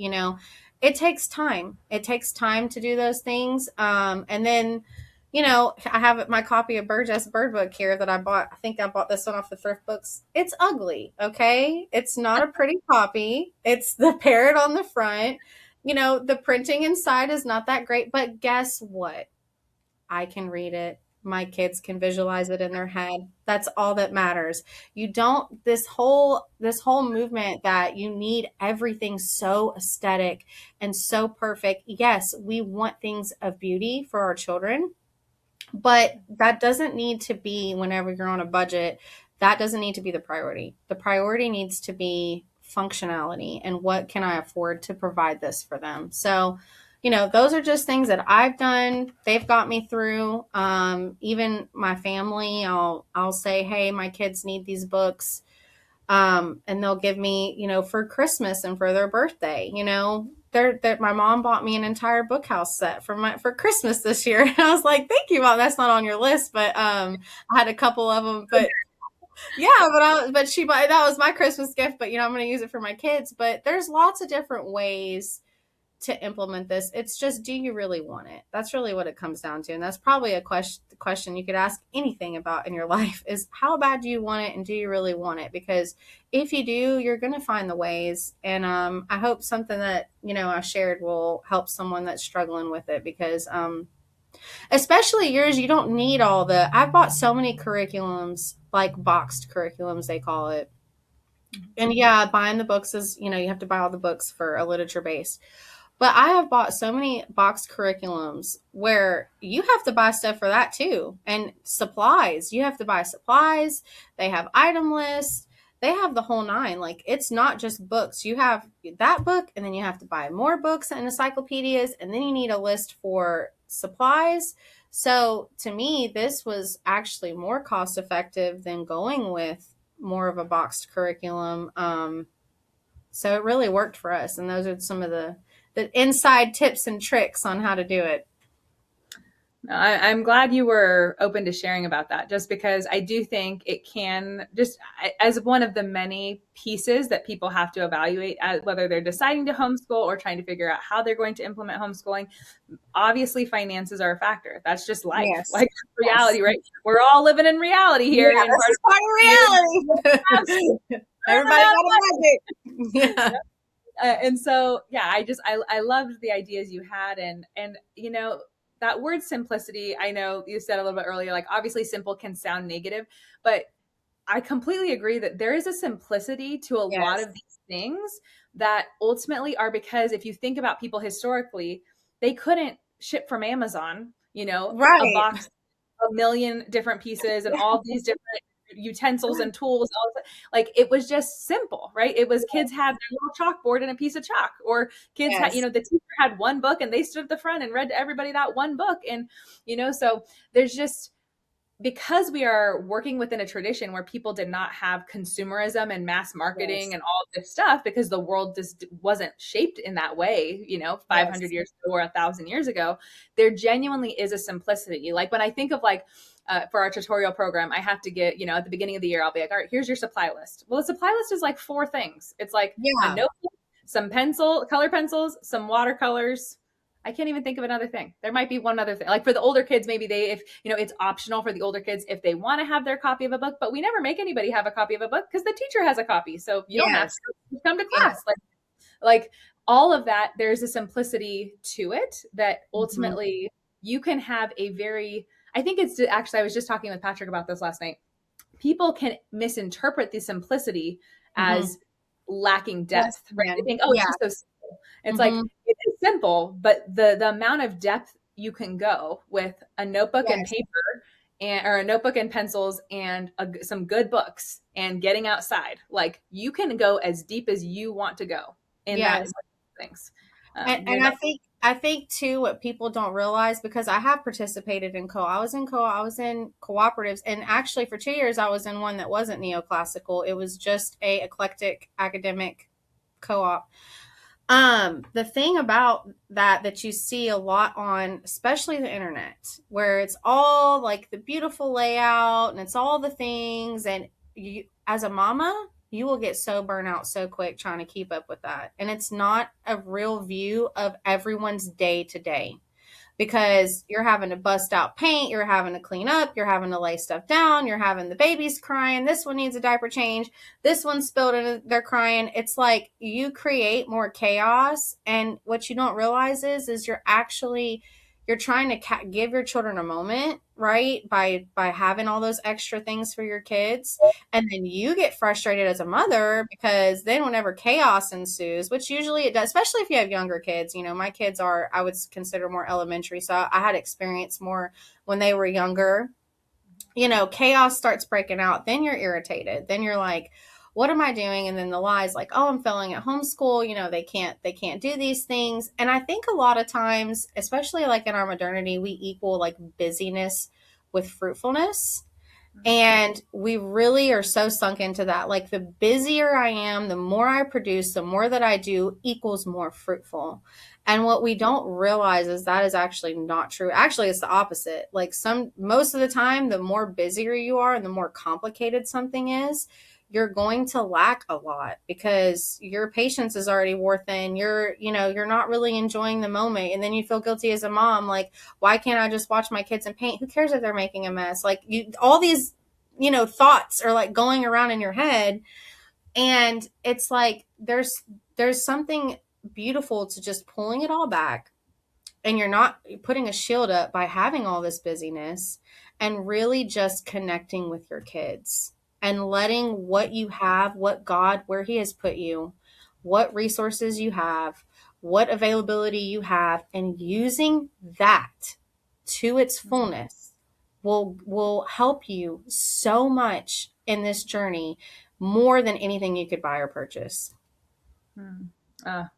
it takes time. It takes time to do those things. And then, I have my copy of Burgess Bird Book here that I bought. I think I bought this one off the thrift books. It's ugly. Okay. It's not a pretty copy. It's the parrot on the front. The printing inside is not that great, but guess what? I can read it. My kids can visualize it in their head. That's all that matters. This whole movement that you need everything so aesthetic and so perfect. Yes, we want things of beauty for our children, but that doesn't need to be, whenever you're on a budget, that doesn't need to be the priority. The priority needs to be functionality and what can I afford to provide this for them. So, those are just things that I've done. They've got me through. Even my family, I'll say, hey, my kids need these books. And they'll give me, for Christmas and for their birthday, my mom bought me an entire bookhouse set for Christmas this year. And I was like, thank you, Mom. That's not on your list, but I had a couple of them, but yeah, but she bought, that was my Christmas gift, but I'm going to use it for my kids. But there's lots of different ways to implement this. It's just, do you really want it? That's really what it comes down to. And that's probably a question you could ask anything about in your life is, how bad do you want it? And do you really want it? Because if you do, you're going to find the ways. And I hope something that, I shared will help someone that's struggling with it, because Especially yours, you don't need all the, I've bought so many curriculums, like boxed curriculums, they call it. And yeah, buying the books is, you have to buy all the books for a literature base. But I have bought so many boxed curriculums where you have to buy stuff for that too. And supplies, you have to buy supplies. They have item lists. They have the whole nine. Like, it's not just books. You have that book, and then you have to buy more books and encyclopedias, and then you need a list for supplies. So to me, this was actually more cost effective than going with more of a boxed curriculum. So it really worked for us. And those are some of the inside tips and tricks on how to do it. I'm glad you were open to sharing about that, just because I do think it can, just as one of the many pieces that people have to evaluate, whether they're deciding to homeschool or trying to figure out how they're going to implement homeschooling. Obviously, finances are a factor. That's just life, Yes. like reality, right? We're all living in reality here. Yeah, this is part of reality. Everybody got a budget. Yeah. And so, yeah, I loved the ideas you had, and that word simplicity, I know you said a little bit earlier, like obviously simple can sound negative, but I completely agree that there is a simplicity to a lot of these things that ultimately are, because if you think about people historically, they couldn't ship from Amazon, right. a box, a million different pieces and all these different utensils and tools. Like, it was just simple, right? It was, kids had their little chalkboard and a piece of chalk, or kids had, the teacher had one book and they stood at the front and read to everybody that one book. And, so there's just, because we are working within a tradition where people did not have consumerism and mass marketing and all this stuff, because the world just wasn't shaped in that way, 500 years ago or 1,000 years ago, there genuinely is a simplicity. Like, when I think of for our tutorial program, I have to get, at the beginning of the year, I'll be like, all right, here's your supply list. Well, the supply list is like 4 things. It's like a notebook, some color pencils, some watercolors. I can't even think of another thing. There might be one other thing. Like, for the older kids, maybe if it's optional for the older kids if they want to have their copy of a book, but we never make anybody have a copy of a book because the teacher has a copy. So you don't have to come to class. Like all of that, there's a simplicity to it that ultimately you can have a very, I think it's actually, I was just talking with Patrick about this last night. People can misinterpret the simplicity as lacking depth, right? They think, it's just so simple. It's like, it is simple, but the amount of depth you can go with a notebook and paper, or a notebook and pencils and some good books and getting outside, like, you can go as deep as you want to go in that things. And I think too, what people don't realize, because I have participated in I was in cooperatives, and actually for 2 years I was in one that wasn't neoclassical. It was just a eclectic academic co-op. The thing about that you see a lot on, especially the internet, where it's all like the beautiful layout and it's all the things, and you, as a mama, you will get so burnt out so quick trying to keep up with that. And it's not a real view of everyone's day to day, because you're having to bust out paint, you're having to clean up, you're having to lay stuff down, you're having the babies crying, this one needs a diaper change, this one spilled and they're crying. It's like you create more chaos. And what you don't realize is you're trying to give your children a moment, right? By having all those extra things for your kids. And then you get frustrated as a mother, because then whenever chaos ensues, which usually it does, especially if you have younger kids, my kids are, I would consider, more elementary. So I had experience more when they were younger, chaos starts breaking out. Then you're irritated. Then you're like, what am I doing? And then the lies like, oh, I'm failing at homeschool. They can't do these things. And I think a lot of times, especially like in our modernity, we equal like busyness with fruitfulness. And we really are so sunk into that. Like, the busier I am, the more I produce, the more that I do equals more fruitful. And what we don't realize is that is actually not true. Actually, it's the opposite. Like, most of the time, the more busier you are and the more complicated something is, you're going to lack a lot, because your patience is already wore thin. You're not really enjoying the moment. And then you feel guilty as a mom. Like, why can't I just watch my kids and paint? Who cares if they're making a mess? Like, all these, thoughts are like going around in your head. And it's like, there's something beautiful to just pulling it all back and you're not putting a shield up by having all this busyness, and really just connecting with your kids and letting what you have, what God, where he has put you, what resources you have, what availability you have, and using that to its fullness will help you so much in this journey, more than anything you could buy or purchase.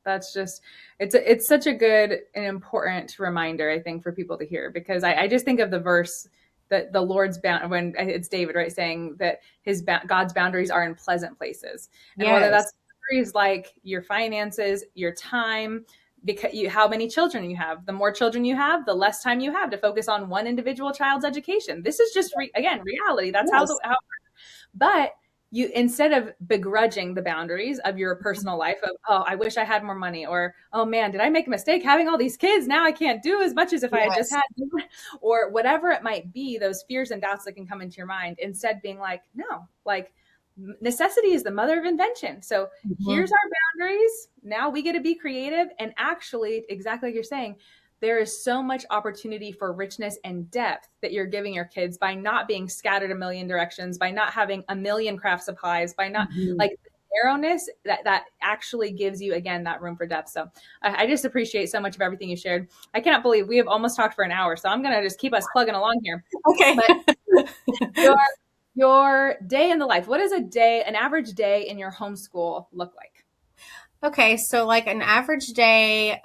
That's just, it's such a good and important reminder, I think, for people to hear, because I just think of the verse that the Lord's bound, when it's David, right, saying that God's boundaries are in pleasant places. And Yes. whether that's boundaries like your finances, your time, because how many children you have, the more children you have, the less time you have to focus on one individual child's education. This is just again, reality. That's Yes. how but you, instead of begrudging the boundaries of your personal life of, oh, I wish I had more money, or, oh man, did I make a mistake having all these kids? Now I can't do as much as if I had just had, or whatever it might be, those fears and doubts that can come into your mind, instead being like, no, like necessity is the mother of invention. So here's our boundaries. Now we get to be creative. And actually, exactly like you're saying, there is so much opportunity for richness and depth that you're giving your kids by not being scattered a million directions, by not having a million craft supplies, by not like the narrowness that actually gives you, again, that room for depth. So I just appreciate so much of everything you shared. I cannot believe we have almost talked for an hour. So I'm going to just keep us plugging along here. Okay. But your day in the life, what does an average day in your homeschool look like? Okay, so like an average day,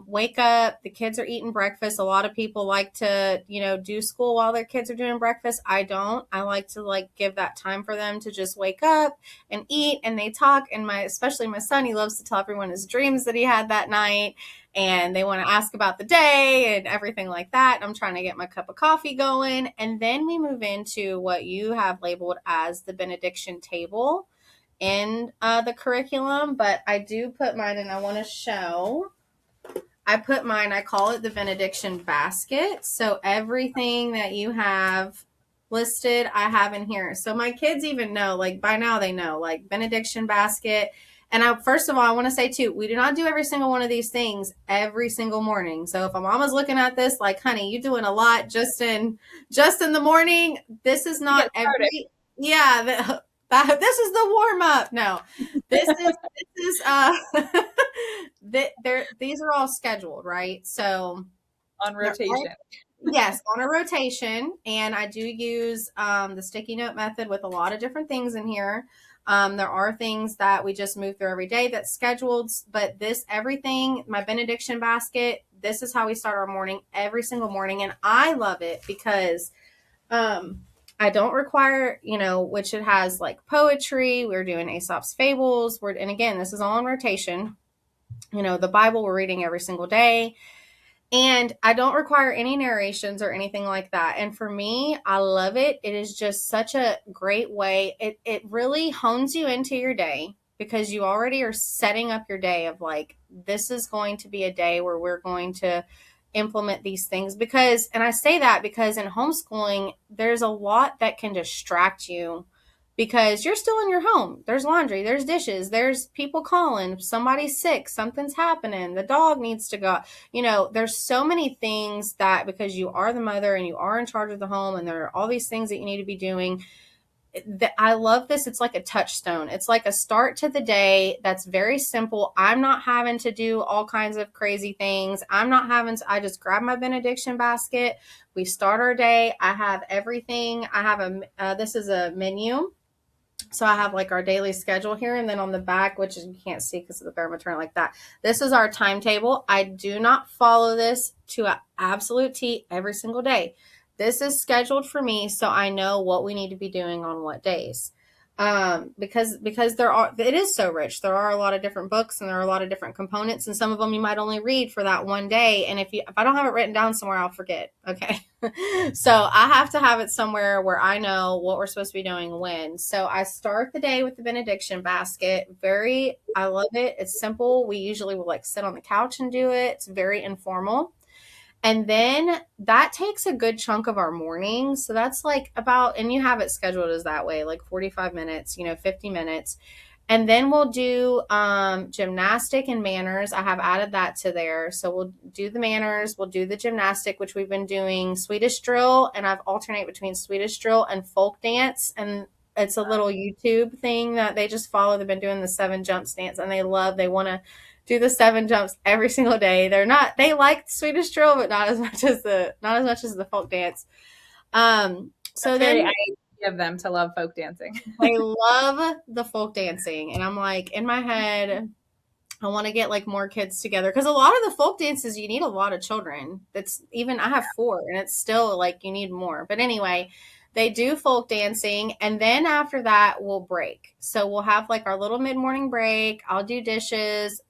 wake up, the kids are eating breakfast. A lot of people like to, do school while their kids are doing breakfast. I don't. I like to give that time for them to just wake up and eat, and they talk. And especially my son, he loves to tell everyone his dreams that he had that night, and they want to ask about the day and everything like that. I'm trying to get my cup of coffee going. And then we move into what you have labeled as the benediction table in the curriculum, but I do put mine, and I want to show. I call it the benediction basket. So everything that you have listed, I have in here. So my kids even know, by now they know, benediction basket. And first of all, I want to say too, we do not do every single one of these things every single morning. So if a mama's looking at this, honey, you're doing a lot just in the morning. This is not every, this is the warm up. No, this is these are all scheduled, right? So on rotation. Yes, on a rotation. And I do use the sticky note method with a lot of different things in here. There are things that we just move through every day that's scheduled, but everything, my benediction basket, this is how we start our morning every single morning. And I love it because I don't require, which it has poetry. We're doing Aesop's fables. And again, this is all on rotation. The Bible we're reading every single day. And I don't require any narrations or anything like that. And for me, I love it. It is just such a great way. It really hones you into your day, because you already are setting up your day of this is going to be a day where we're going to implement these things. And I say that because in homeschooling, there's a lot that can distract you because you're still in your home. There's laundry, there's dishes, there's people calling, somebody's sick, something's happening, the dog needs to go. There's so many things that, because you are the mother and you are in charge of the home, and there are all these things that you need to be doing. I love this. It's like a touchstone. It's like a start to the day that's very simple. I'm not having to do all kinds of crazy things. I just grab my benediction basket. We start our day. I have everything. I have this is a menu. So I have our daily schedule here. And then on the back, which you can't see because of the bear turn like that, this is our timetable. I do not follow this to an absolute T every single day. This is scheduled for me, so I know what we need to be doing on what days. Because it is so rich. There are a lot of different books, and there are a lot of different components, and some of them you might only read for that one day. And if I don't have it written down somewhere, I'll forget. Okay. So I have to have it somewhere where I know what we're supposed to be doing when. So I start the day with the benediction basket. I love it. It's simple. We usually will sit on the couch and do it. It's very informal. And then that takes a good chunk of our morning. So that's and you have it scheduled as that way, 45 minutes, 50 minutes. And then we'll do gymnastic and manners. I have added that to there. So we'll do the manners, we'll do the gymnastic, which we've been doing Swedish drill, and I've alternate between Swedish drill and folk dance. And it's a little YouTube thing that they just follow. They've been doing the 7 jumps dance, and they want to do the 7 jumps every single day. They like Swedish drill, but not as much as the folk dance. So then of them to love folk dancing. I love the folk dancing, and I'm like, in my head, I want to get like more kids together, because a lot of the folk dances you need a lot of children. I have 4, and it's still like you need more. But anyway, they do folk dancing, and then after that we'll break. So we'll have like our little mid-morning break. I'll do dishes,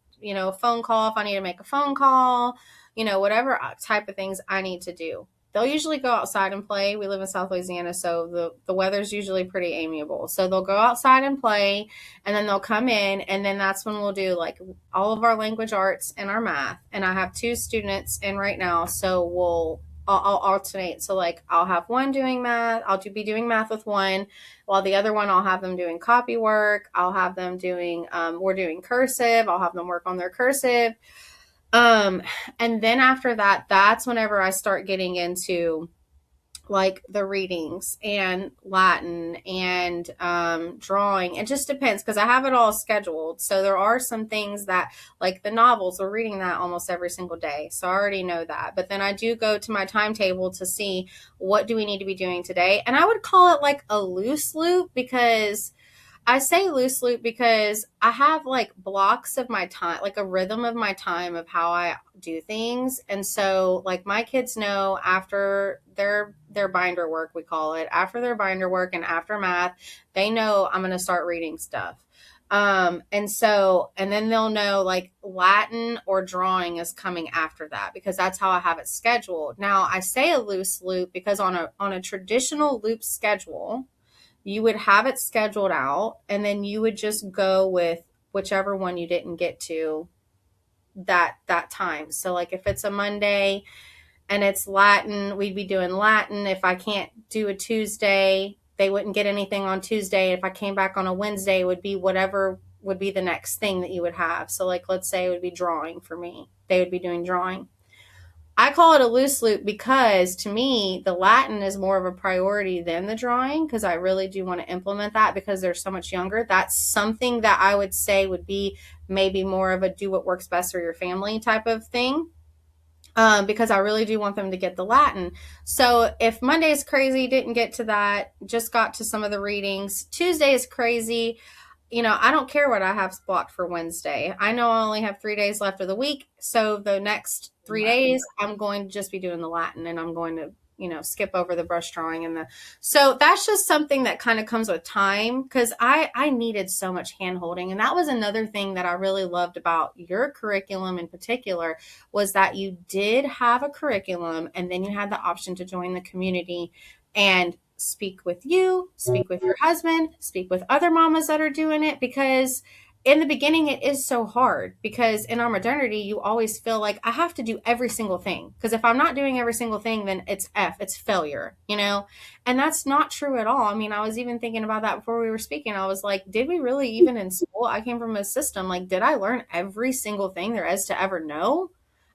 phone call if I need to make a phone call, whatever type of things I need to do. They'll usually go outside and play. We live in South Louisiana, so the weather's usually pretty amiable. So they'll go outside and play, and then they'll come in, and then that's when we'll do like all of our language arts and our math. And I have 2 students in right now, so I'll alternate. So like I'll have one doing math. I'll be doing math with one, while the other one I'll have them doing copy work. I'll have them doing we're doing cursive. I'll have them work on their cursive. And then after that, that's whenever I start getting into like the readings and Latin and drawing. It just depends, because I have it all scheduled. So there are some things that, like the novels, we're reading that almost every single day. So I already know that. But then I do go to my timetable to see what do we need to be doing today. And I would call it like a loose loop, because I say loose loop because I have like blocks of my time, like a rhythm of my time of how I do things. And so like my kids know after their binder work, we call it, after their binder work and after math, they know I'm going to start reading stuff. And then they'll know like Latin or drawing is coming after that, because that's how I have it scheduled. Now I say a loose loop because on a traditional loop schedule, you would have it scheduled out, and then you would just go with whichever one you didn't get to that time. So like if it's a Monday and it's Latin, we'd be doing Latin. If I can't do a Tuesday, they wouldn't get anything on Tuesday. If I came back on a Wednesday, it would be whatever would be the next thing that you would have. So like, let's say it would be drawing for me. They would be doing drawing. I call it a loose loop because to me, the Latin is more of a priority than the drawing, because I really do want to implement that because they're so much younger. That's something that I would say would be maybe more of a do what works best for your family type of thing, because I really do want them to get the Latin. So if Monday is crazy, didn't get to that, just got to some of the readings. Tuesday is crazy. I don't care what I have blocked for Wednesday. I know I only have 3 days left of the week. So the next 3 days, I'm going to just be doing the Latin, and I'm going to, skip over the brush drawing so that's just something that kind of comes with time, because I needed so much hand holding. And that was another thing that I really loved about your curriculum in particular, was that you did have a curriculum, and then you had the option to join the community and speak with you, speak with your husband, speak with other mamas that are doing it, because in the beginning it is so hard, because in our modernity you always feel like I have to do every single thing, because if I'm not doing every single thing, then it's failure, and that's not true at all. I mean, I was even thinking about that before we were speaking. I was like, did we really, even in school, I came from a system, like, did I learn every single thing there is to ever know?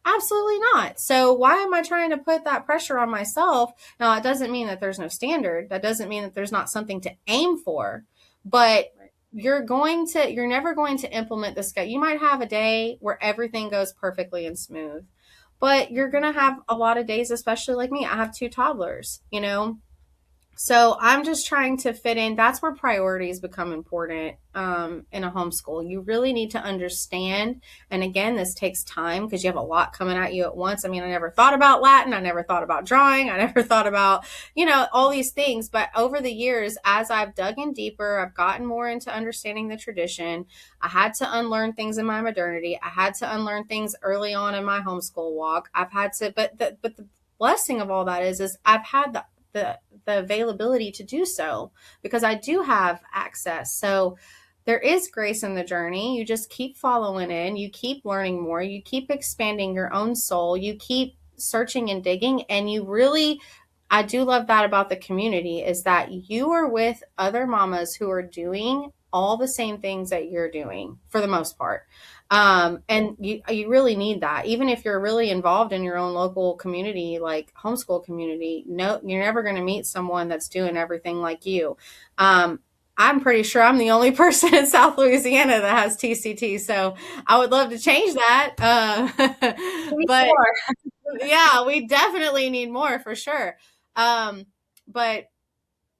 Absolutely not. So why am I trying to put that pressure on myself? Now, it doesn't mean that there's no standard. That doesn't mean that there's not something to aim for, but you're never going to implement this. You might have a day where everything goes perfectly and smooth, but you're going to have a lot of days, especially like me. I have 2 toddlers, So I'm just trying to fit in. That's where priorities become important in a homeschool. You really need to understand. And again, this takes time because you have a lot coming at you at once. I mean, I never thought about Latin. I never thought about drawing. I never thought about, all these things. But over the years, as I've dug in deeper, I've gotten more into understanding the tradition. I had to unlearn things in my modernity. I had to unlearn things early on in my homeschool walk. But the blessing of all that is I've had the availability to do so because I do have access. So there is grace in the journey. You just keep following in, you keep learning more, you keep expanding your own soul, you keep searching and digging. And I do love that about the community, is that you are with other mamas who are doing all the same things that you're doing for the most part. And you really need that. Even if you're really involved in your own local community, like homeschool community, no, you're never going to meet someone that's doing everything like you. I'm pretty sure I'm the only person in South Louisiana that has TCT. So I would love to change that. But yeah, we definitely need more for sure. But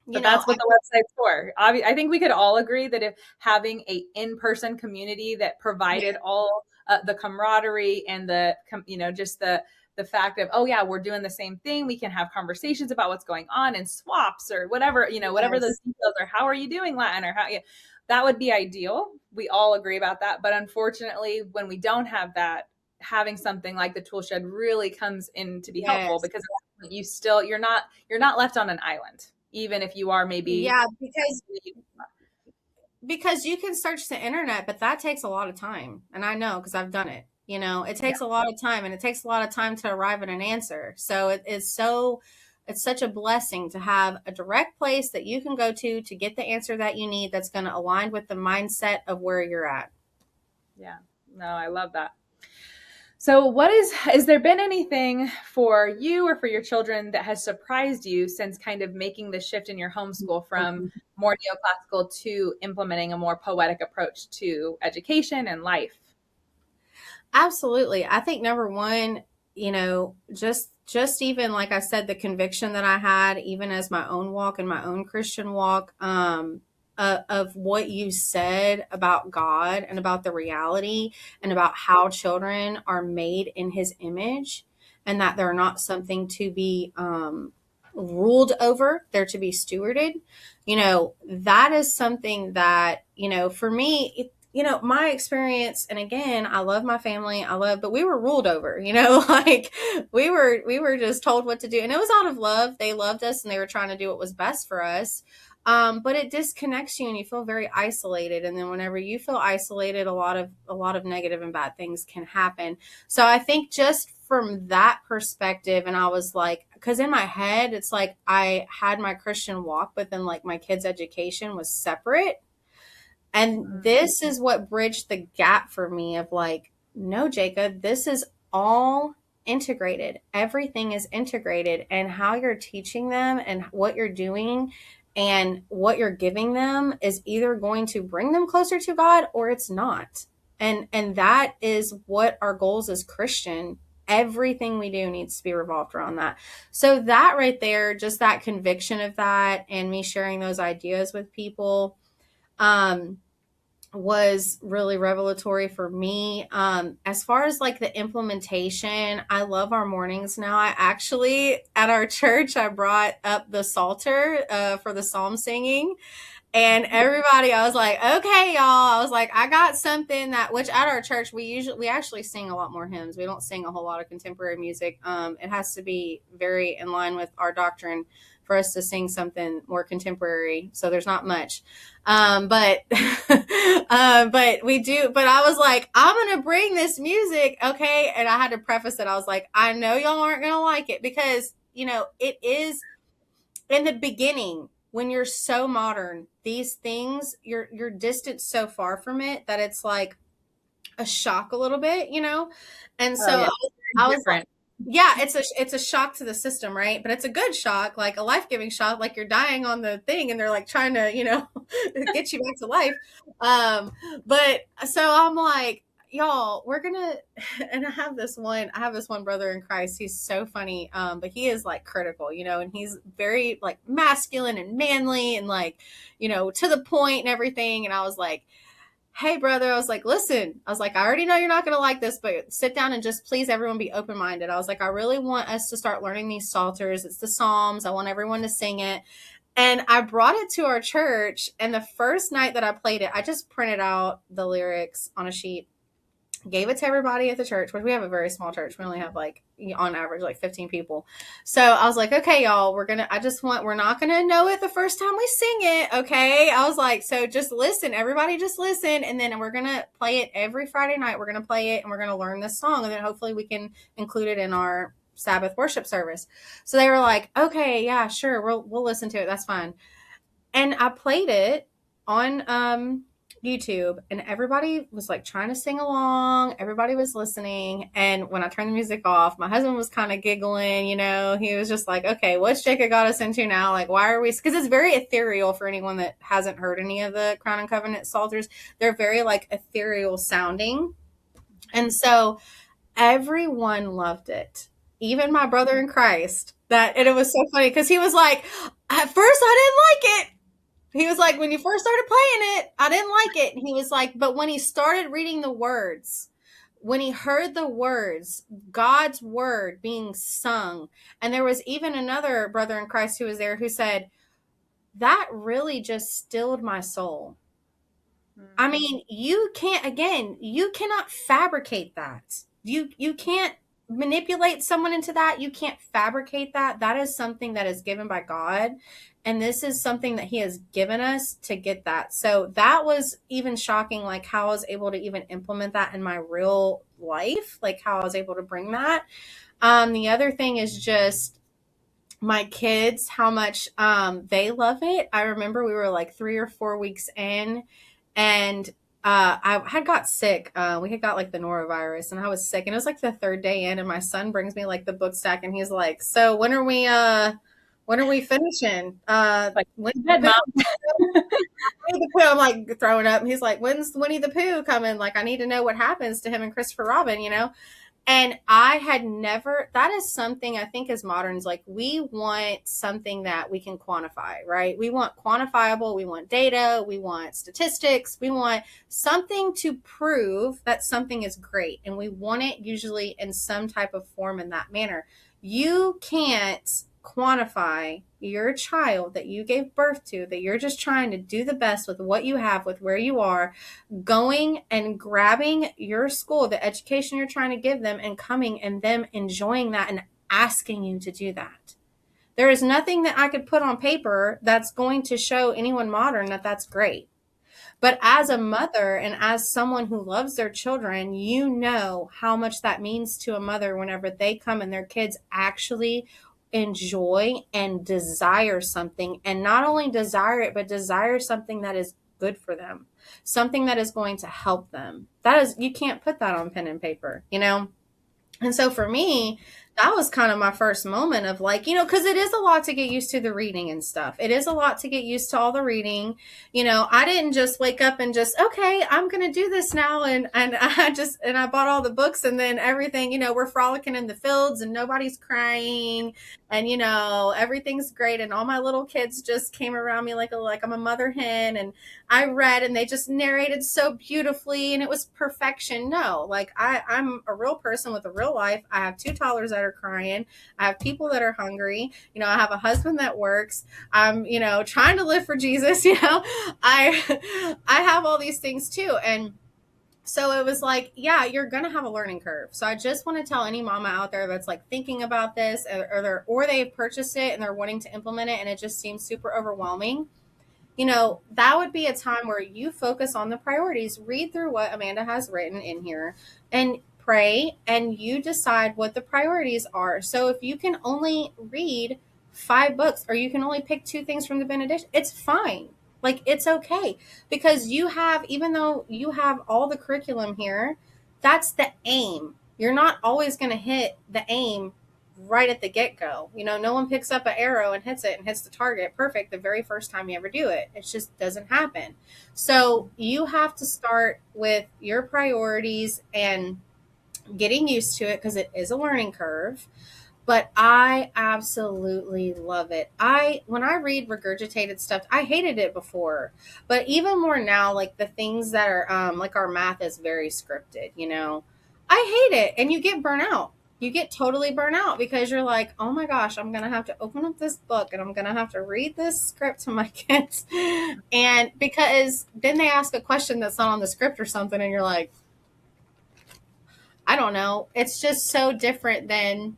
that's what the website's for. I think we could all agree that if having a in-person community that provided all the camaraderie and the, just the fact of, oh yeah, we're doing the same thing. We can have conversations about what's going on and swaps or whatever, whatever those details are. How are you doing Latin or how, that would be ideal. We all agree about that. But unfortunately, when we don't have that, having something like the tool shed really comes in to be helpful, because you're not left on an island, even if you are maybe. Yeah, because you can search the internet, but that takes a lot of time. And I know, because I've done it. It takes a lot of time, and it takes a lot of time to arrive at an answer. So it's such a blessing to have a direct place that you can go to get the answer that you need, that's going to align with the mindset of where you're at. Yeah, no, I love that. So has there been anything for you or for your children that has surprised you since kind of making the shift in your homeschool from more neoclassical to implementing a more poetic approach to education and life? Absolutely. I think number one, just even like I said, the conviction that I had, even as my own walk and my own Christian walk, of what you said about God and about the reality and about how children are made in his image, and that they're not something to be ruled over, they're to be stewarded. That is something that, for me, my experience, and again, I love my family, but we were ruled over, like we were just told what to do, and it was out of love. They loved us and they were trying to do what was best for us. But it disconnects you and you feel very isolated. And then whenever you feel isolated, a lot of negative and bad things can happen. So I think just from that perspective, and I was like, because in my head, it's like I had my Christian walk, but then like my kids' education was separate. And this is what bridged the gap for me of like, no, Jaeka, this is all integrated. Everything is integrated, and how you're teaching them and what you're doing and what you're giving them is either going to bring them closer to God or it's not. And that is what our goals as Christian. Everything we do needs to be revolved around that. So that right there, just that conviction of that and me sharing those ideas with people, was really revelatory for me. As far as like the implementation, I love our mornings now. I actually, at our church, I brought up the Psalter for the psalm singing. And everybody, I was like, okay, y'all. I was like, I got something which at our church, we actually sing a lot more hymns. We don't sing a whole lot of contemporary music. It has to be very in line with our doctrine for us to sing something more contemporary. So there's not much. But we do, but I was like, I'm going to bring this music. Okay. And I had to preface it. I was like, I know y'all aren't going to like it because, it is in the beginning when you're so modern, these things, you're distanced so far from it that it's like a shock a little bit, And so I was like, yeah, it's a shock to the system, right? But it's a good shock, like a life-giving shock, like you're dying on the thing and they're like trying to, get you back to life. But so I'm like, y'all, we're gonna, and I have this one brother in Christ. He's so funny. But he is like critical, and he's very like masculine and manly and like, to the point and everything. And I was like, hey, brother, I was like, listen, I was like, I already know you're not going to like this, but sit down and just please everyone be open-minded. I was like, I really want us to start learning these psalters. It's the Psalms. I want everyone to sing it. And I brought it to our church. And the first night that I played it, I just printed out the lyrics on a sheet, gave it to everybody at the church, which we have a very small church. We only have like, on average, like 15 people. So I was like, okay, y'all, we're not going to know it the first time we sing it. Okay. I was like, so just listen, everybody just listen. And then we're going to play it every Friday night. We're going to play it and we're going to learn this song. And then hopefully we can include it in our Sabbath worship service. So they were like, okay, yeah, sure. We'll listen to it. That's fine. And I played it. on YouTube, and everybody was like trying to sing along. Everybody was listening. And when I turned the music off, my husband was kind of giggling, you know, he was just like, okay, what's Jaeka got us into now? Like, why are we, because it's very ethereal for anyone that hasn't heard any of the Crown and Covenant Psalters. They're very like ethereal sounding. And so everyone loved it. Even my brother in Christ. And it was so funny because he was like, at first I didn't like it. He was like, when you first started playing it, I didn't like it. And he was like, but when he started reading the words, when he heard the words, God's word being sung, and there was even another brother in Christ who was there who said, that really just stilled my soul. I mean, you cannot fabricate that. You can't manipulate someone into that. You can't fabricate that. That is something that is given by God. And this is something that he has given us to get that. So that was even shocking, like how I was able to even implement that in my real life, like how I was able to bring that. The other thing is just my kids, how much they love it. I remember we were like 3 or 4 weeks in, and I had got sick. We had got like the norovirus, and I was sick, and it was like the 3rd day in, and my son brings me like the book stack, and he's like, so when are we finishing? Like, when's good, Mom. I'm like throwing up. He's like, when's Winnie the Pooh coming? Like, I need to know what happens to him and Christopher Robin, you know? And I had never, that is something I think as moderns, like we want something that we can quantify, right? We want quantifiable, we want data, we want statistics, we want something to prove that something is great. And we want it usually in some type of form in that manner. You can't quantify your child that you gave birth to, that you're just trying to do the best with what you have, with where you are, going and grabbing your school, the education you're trying to give them, and coming and them enjoying that and asking you to do that. There is nothing that I could put on paper that's going to show anyone modern that that's great. But as a mother and as someone who loves their children, you know how much that means to a mother whenever they come and their kids actually enjoy and desire something, and not only desire it, but desire something that is good for them, something that is going to help them. That is, you can't put that on pen and paper, you know? And so for me, that was kind of my first moment of like, you know, because it is a lot to get used to the reading and stuff. It is a lot to get used to all the reading. You know, I didn't just wake up and just, okay, I'm going to do this now. And I bought all the books, and then everything, you know, we're frolicking in the fields and nobody's crying, and, you know, everything's great. And all my little kids just came around me like I'm a mother hen, and I read, and they just narrated so beautifully, and it was perfection. No, like I'm a real person with a real life. I have 2 toddlers that are crying. I have people that are hungry. You know, I have a husband that works. I'm, you know, trying to live for Jesus. You know, I have all these things too. And so it was like, yeah, you're going to have a learning curve. So I just want to tell any mama out there that's like thinking about this, or they've purchased it and they're wanting to implement it, and it just seems super overwhelming. You know, that would be a time where you focus on the priorities. Read through what Amanda has written in here and pray, and you decide what the priorities are. So if you can only read 5 books, or you can only pick 2 things from the benediction, it's fine. Like, it's okay, because you have, even though you have all the curriculum here, that's the aim. You're not always going to hit the aim right at the get-go. You know, no one picks up an arrow and hits it and hits the target perfect the very first time you ever do it. It just doesn't happen. So you have to start with your priorities and getting used to it, because it is a learning curve. But I absolutely love it. When I read regurgitated stuff, I hated it before, but even more now, like the things that are like our math is very scripted, you know, I hate it. And you get burnt out. You get totally burnt out, because you're like, oh my gosh, I'm going to have to open up this book, and I'm going to have to read this script to my kids. And because then they ask a question that's not on the script or something, and you're like, I don't know. It's just so different than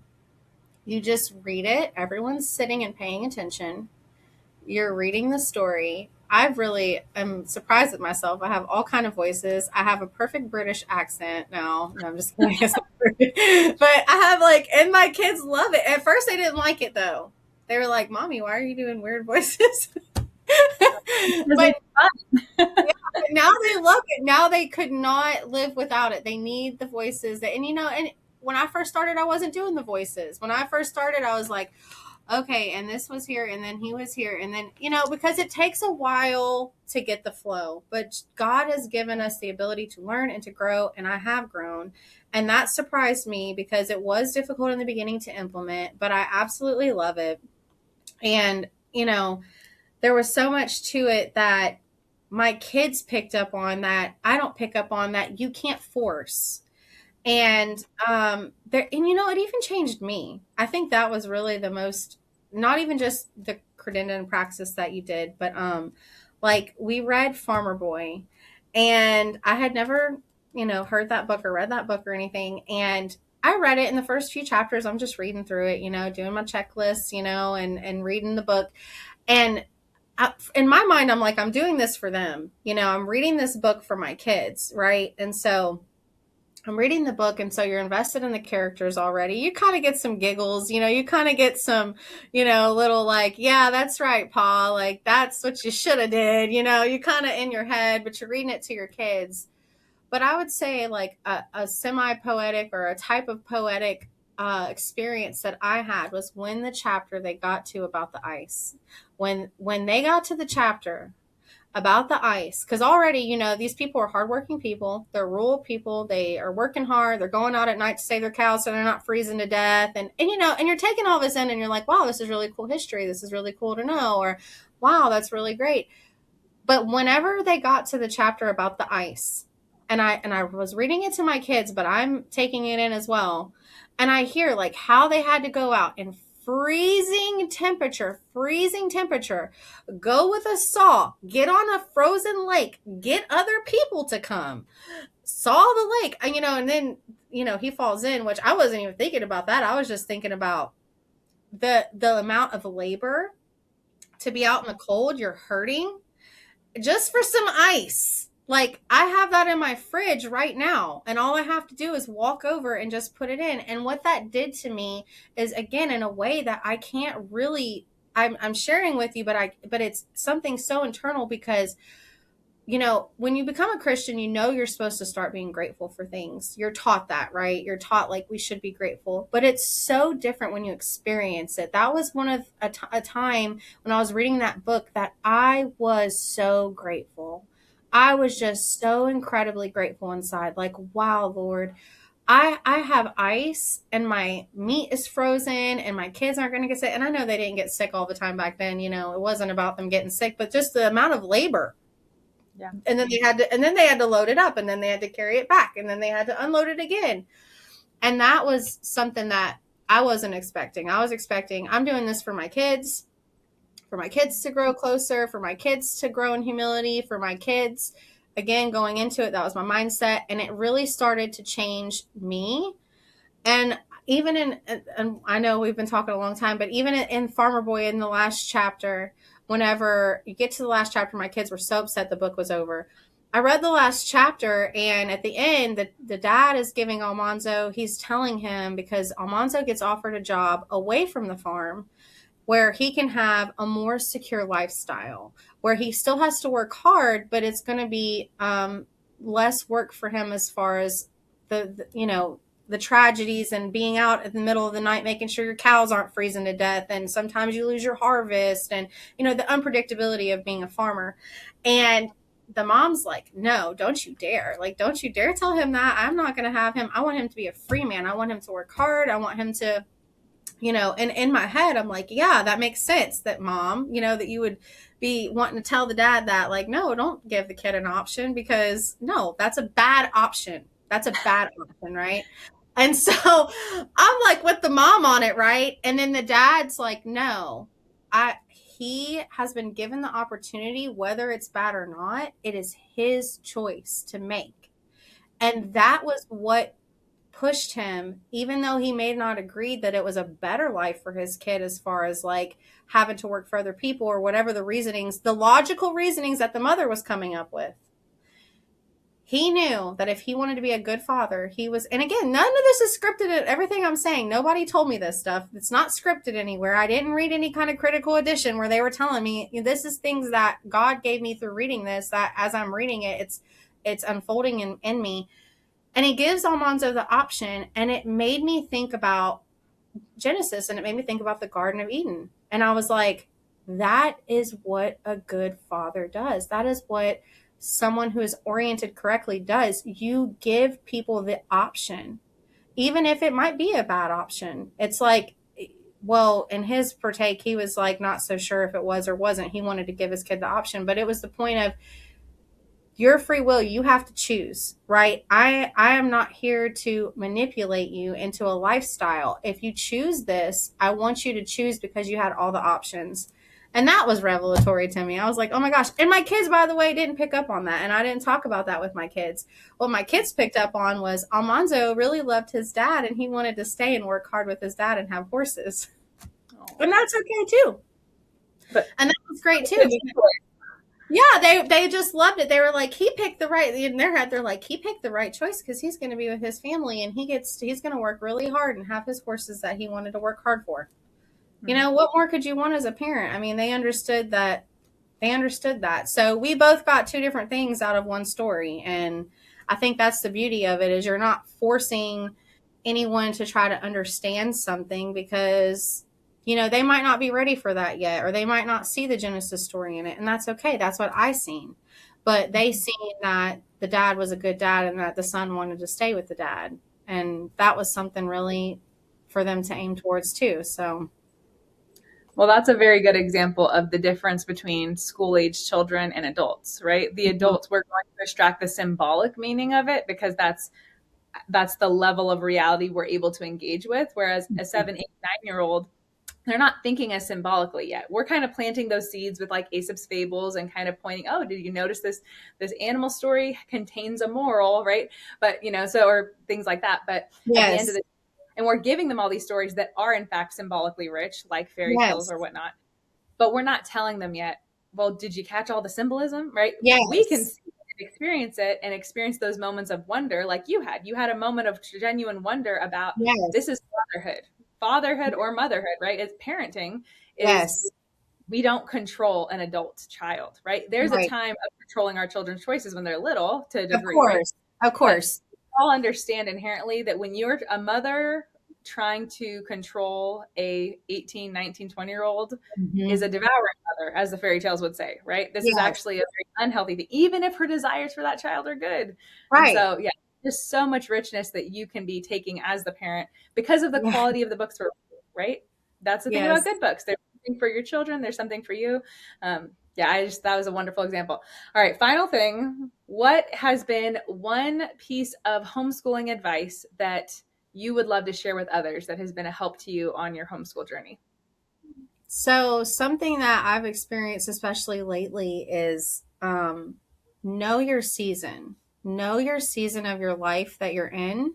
you just read it. Everyone's sitting and paying attention. You're reading the story. I'm surprised at myself. I have all kind of voices. I have a perfect British accent now. No, I'm just kidding. But I have and my kids love it. At first they didn't like it though. They were like, Mommy, why are you doing weird voices? But yeah, but now they love it. Now they could not live without it. They need the voices. And and when I first started, I wasn't doing the voices. When I first started, I was like, okay, and this was here, and then he was here, and then because it takes a while to get the flow. But God has given us the ability to learn and to grow, and I have grown. And that surprised me because it was difficult in the beginning to implement, but I absolutely love it. And there was so much to it that my kids picked up on that I don't pick up on, that you can't force. And it even changed me. I think that was really the most, not even just the credenza and praxis that you did, but like we read Farmer Boy, and I had never heard that book or read that book or anything. And I read it in the first few chapters. I'm just reading through it, doing my checklists, and reading the book. And in my mind, I'm like, I'm doing this for them. I'm reading this book for my kids, right? And so I'm reading the book, and so you're invested in the characters already. You kind of get some giggles, you kind of get some, little like, yeah, that's right, Pa, like that's what you should have did, you kind of in your head, but you're reading it to your kids. But I would say like a semi-poetic or a type of poetic experience that I had was when the chapter they got to about the ice. When they got to the chapter about the ice, because already, these people are hardworking people. They're rural people. They are working hard. They're going out at night to save their cows so they're not freezing to death. And you're taking all this in, and you're like, wow, this is really cool history. This is really cool to know. Or, wow, that's really great. But whenever they got to the chapter about the ice, and I was reading it to my kids, but I'm taking it in as well. And I hear like how they had to go out in freezing temperature, go with a saw, get on a frozen lake, get other people to come, saw the lake, and then, he falls in, which I wasn't even thinking about that. I was just thinking about the amount of labor to be out in the cold. You're hurting just for some ice. Like, I have that in my fridge right now, and all I have to do is walk over and just put it in. And what that did to me is, again, in a way that I can't really, I'm sharing with you, but it's something so internal because, when you become a Christian, you're supposed to start being grateful for things. You're taught that, right? You're taught like we should be grateful, but it's so different when you experience it. That was one of a time when I was reading that book that I was so grateful. I was just so incredibly grateful inside. Like, wow, Lord, I have ice and my meat is frozen and my kids aren't going to get sick. And I know they didn't get sick all the time back then. It wasn't about them getting sick, but just the amount of labor. Yeah. And then they had to load it up, and then they had to carry it back, and then they had to unload it again. And that was something that I wasn't expecting. I was expecting, I'm doing this for my kids to grow closer, for my kids to grow in humility, for my kids, again, going into it, that was my mindset. And it really started to change me. And even and I know we've been talking a long time, but even in Farmer Boy, in the last chapter, whenever you get to the last chapter, my kids were so upset the book was over. I read the last chapter, and at the end, the dad is giving Almanzo, he's telling him, because Almanzo gets offered a job away from the farm where he can have a more secure lifestyle, where he still has to work hard, but it's going to be less work for him as far as the tragedies and being out in the middle of the night, making sure your cows aren't freezing to death. And sometimes you lose your harvest and, the unpredictability of being a farmer. And the mom's like, no, don't you dare. Like, don't you dare tell him that. I'm not going to have him. I want him to be a free man. I want him to work hard. I want him to, and in my head, I'm like, yeah, that makes sense that mom, that you would be wanting to tell the dad that, like, no, don't give the kid an option, because no, that's a bad option. That's a bad option. Right. And so I'm like with the mom on it. Right. And then the dad's like, no, he has been given the opportunity, whether it's bad or not, it is his choice to make. And that was what pushed him, even though he may not agree that it was a better life for his kid, as far as like having to work for other people or whatever the reasonings, the logical reasonings that the mother was coming up with. He knew that if he wanted to be a good father, he was, and again, none of this is scripted. Everything I'm saying, nobody told me this stuff. It's not scripted anywhere. I didn't read any kind of critical edition where they were telling me, this is things that God gave me through reading this, that as I'm reading it, it's unfolding in me. And he gives Almanzo the option, and it made me think about Genesis, and it made me think about the Garden of Eden. And I was like, that is what a good father does. That is what someone who is oriented correctly does. You give people the option, even if it might be a bad option. It's like, well, in his partake, he was like not so sure if it was or wasn't. He wanted to give his kid the option, but it was the point of your free will. You have to choose, right? I am not here to manipulate you into a lifestyle. If you choose this, I want you to choose because you had all the options. And that was revelatory to me. I was like, oh my gosh. And my kids, by the way, didn't pick up on that. And I didn't talk about that with my kids. What my kids picked up on was Almanzo really loved his dad, and he wanted to stay and work hard with his dad and have horses. Oh. And that's okay too. And that was great too. Yeah, they just loved it. They were like, he picked the right, in their head, they're like, he picked the right choice because he's going to be with his family, and he's going to work really hard and have his horses that he wanted to work hard for. You know, what more could you want as a parent? I mean, they understood that. So we both got two different things out of one story. And I think that's the beauty of it, is you're not forcing anyone to try to understand something because, you know, they might not be ready for that yet, or they might not see the Genesis story in it. And that's okay. That's what I seen. But they seen that the dad was a good dad and that the son wanted to stay with the dad. And that was something really for them to aim towards too. So. Well, that's a very good example of the difference between school-age children and adults, right? The adults, we're going to extract the symbolic meaning of it because that's the level of reality we're able to engage with. Whereas a 7, 8, 9-year-old, they're not thinking as symbolically yet. We're kind of planting those seeds with like Aesop's fables and kind of pointing, oh, did you notice this animal story contains a moral, right? But, you know, or things like that. But yes. At the end of the and we're giving them all these stories that are, in fact, symbolically rich, like fairy tales or whatnot. But we're not telling them yet, well, did you catch all the symbolism, right? Yes. We can see and experience it and experience those moments of wonder like you had. You had a moment of genuine wonder about this is fatherhood or motherhood, right? It's parenting. We don't control an adult child, right? There's a time of controlling our children's choices when they're little to a degree. Of course. All understand inherently that when you're a mother trying to control a 18, 19, 20-year-old is a devouring mother, as the fairy tales would say, right? This is actually a very unhealthy thing, even if her desires for that child are good. Right. And so, there's so much richness that you can be taking as the parent because of the quality of the books, right? That's the thing about good books. There's something for your children. There's something for you. That was a wonderful example. All right. Final thing. What has been one piece of homeschooling advice that you would love to share with others that has been a help to you on your homeschool journey? So something that I've experienced, especially lately, is know your season. Know your season of your life that you're in.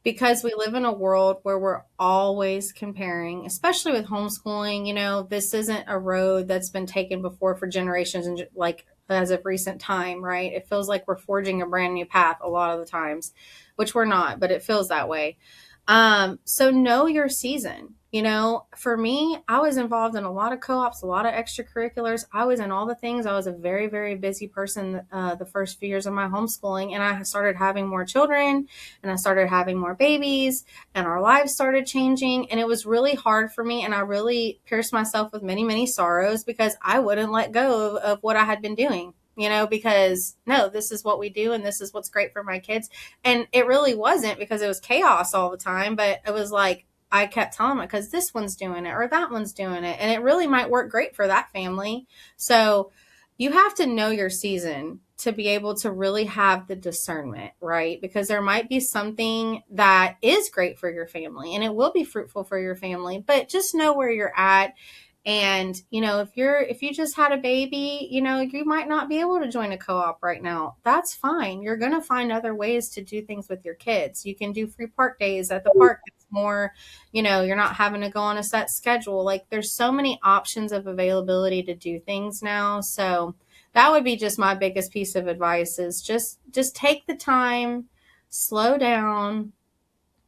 Because we live in a world where we're always comparing, especially with homeschooling. You know, this isn't a road that's been taken before for generations and like as of recent time, right? It feels like we're forging a brand new path a lot of the times, which we're not, but it feels that way. So know your season. You know, for me, I was involved in a lot of co-ops, a lot of extracurriculars. I was in all the things. I was a very, very busy person the first few years of my homeschooling. And I started having more children and I started having more babies and our lives started changing. And it was really hard for me. And I really pierced myself with many, many sorrows because I wouldn't let go of what I had been doing. You know, because no, this is what we do and this is what's great for my kids. And it really wasn't because it was chaos all the time, but it was like, I kept telling them because this one's doing it or that one's doing it. And it really might work great for that family. So you have to know your season to be able to really have the discernment, right? Because there might be something that is great for your family and it will be fruitful for your family, but just know where you're at. And, you know, if you just had a baby, you know, you might not be able to join a co-op right now. That's fine. You're going to find other ways to do things with your kids. You can do free park days at the park. It's more, you know, you're not having to go on a set schedule. Like there's so many options of availability to do things now. So that would be just my biggest piece of advice is just take the time, slow down,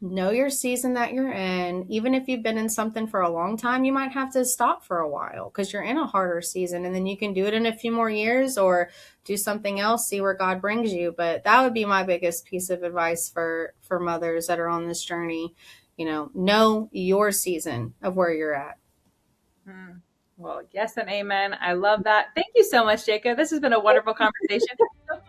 know your season that you're in. Even if you've been in something for a long time, you might have to stop for a while because you're in a harder season, and then you can do it in a few more years or do something else, see where God brings you. But that would be my biggest piece of advice for mothers that are on this journey. Know your season of where you're at. Well, yes and amen. I love that. Thank you so much, Jaeka. This has been a wonderful conversation. So